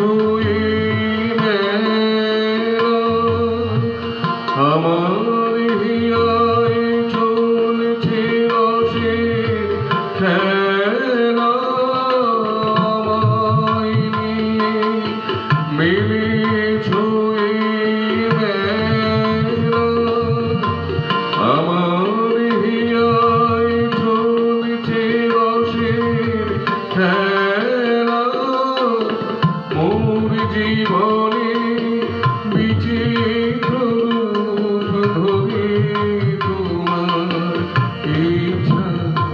আমার হিয়ায় চলছে রসের খেলা আমায় নিয়ে মিলেছ আমার হিয়ায় চলছে রসের খেলা মোর জীবনে বিচিত্র রূপ ধরে তোমার ইচ্ছা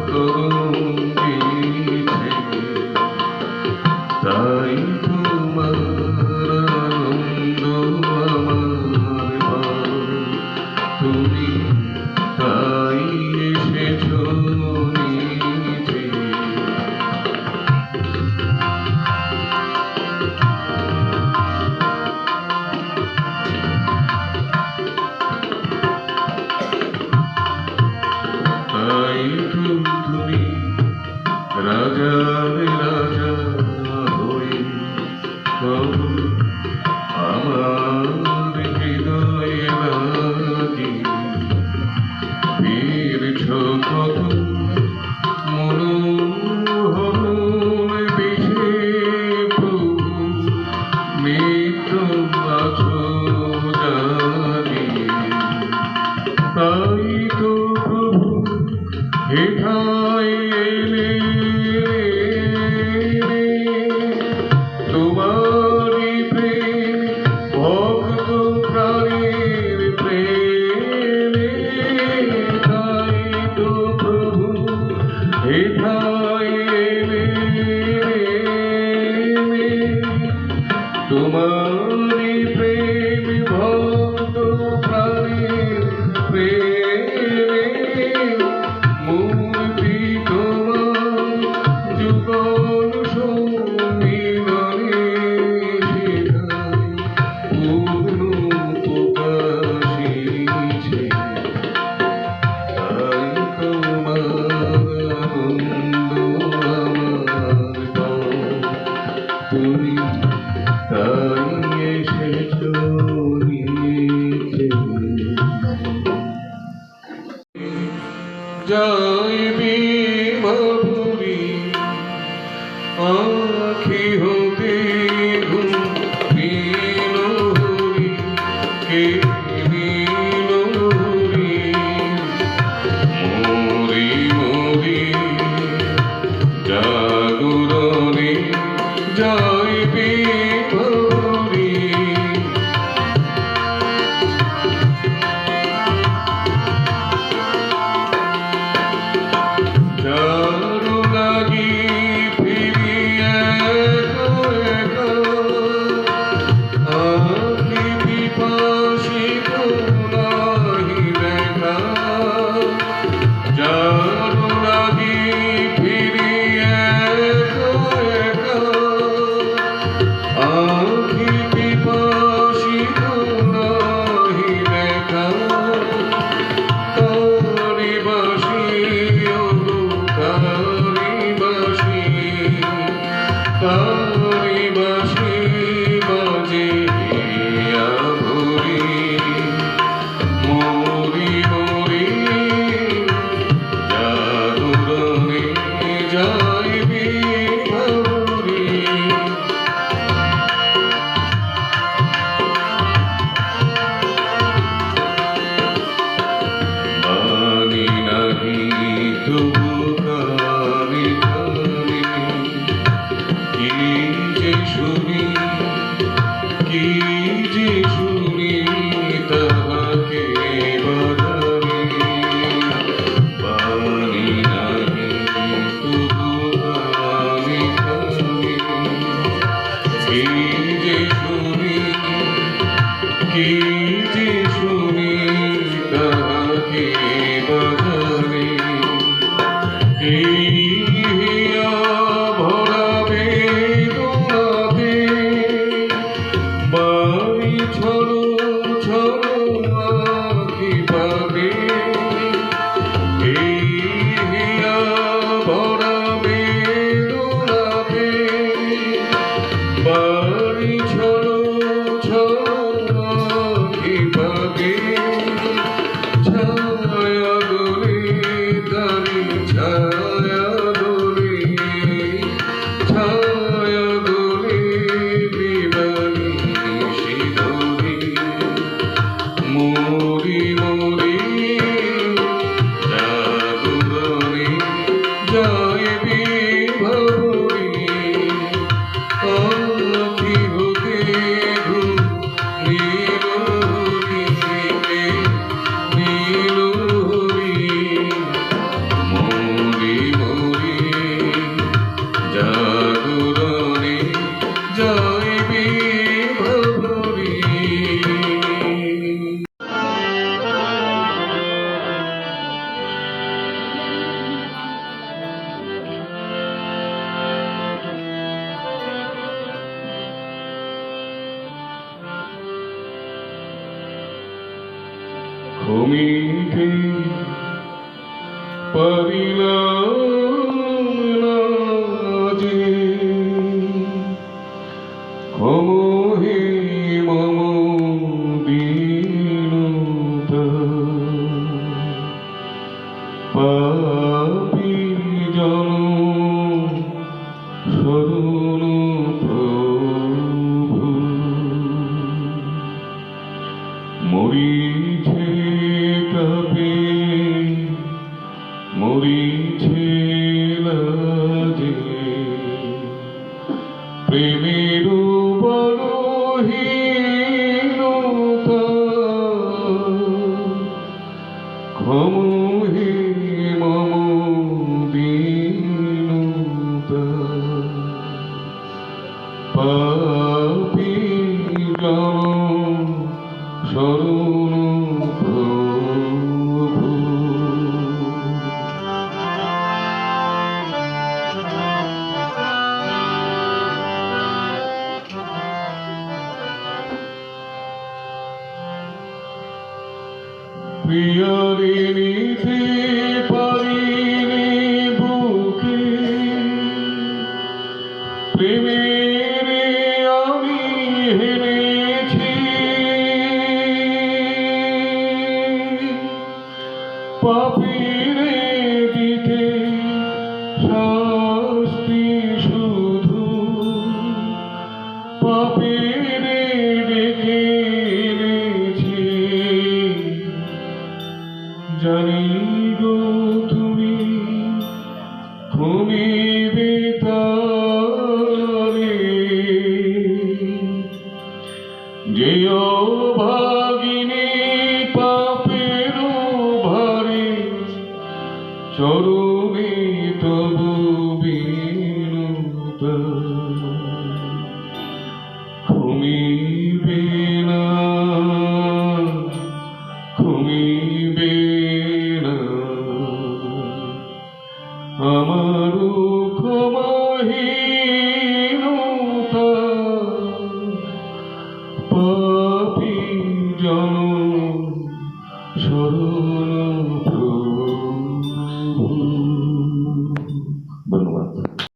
তরঙ্গিছে তাই তোমার আনন্দ আমার তুমি তাই এসেছ নিচে তাই তুমি রাজার রাজা হয়ে তবু আমার হৃদয়ে লাগি ফিরছ কত মনোহরণ বিষে প্রভু মিত্র আছো জানি তাই তো প্রভু হেঠাই এলে তোমারি প্রেম ভক্ত প্রাণের প্রেমে তাই তো প্রভু হেঠাই এলে তোমারি প্রেম ভক্ত প্রাণের প্রেমে মূর্তি তোমার যুগল সম্মিলনে সেখানে পূর্ণ প্রকাশিছে তাই তোমার আনন্দ আমার তুমি তাই এসেছ নিচে জয় বিমভুরি আখি হতে ঘুম নীলহরি কে নীলহরি মোরি মোরি জাগরণে জয় বিমভুরি চারু লাগি ফিরিয়ে এই হিয়া ভরা বেদনাতে বাড়ি ছড়ো ছড়ো আঁকি পাবে এই হিয়া ভরা বেদনাতে বাড়ি ছড়ো ছড়ো আঁকি পাবে ছায়া দোলে তারি ছায়া দোলে ছায়া দোলে বিবানি শিদরে মরি মরি জাদুরে জয় বিভরি আখি হতে মরি মরি জাদুরে জয় বিভরি ঘুমিতে পারিলাম না যে ঘুমোহে মম দীনতা পাপী জন শরণ প্রভু মরিছে কাপে মরিছে লাজে প্রেমের বলহীনতা ক্ষমহে মম দীনতা পাপী জন শরণ প্রভু প্রিয়ারে নিতে পারিনি বুকে প্রেমের আমি হেরেছি পাপীরে দিতে শাস্তি শুধু পাপীরে ডেকে এনেছি জানি গো তুমি ঘুমিবে তারে যে ভাগিনী পাপের ভারে চরণে তবু বিনুতা ঘুমিবে না ঘুমিবে না আমার ক্ষমাহীনতা পাপী জন শরণ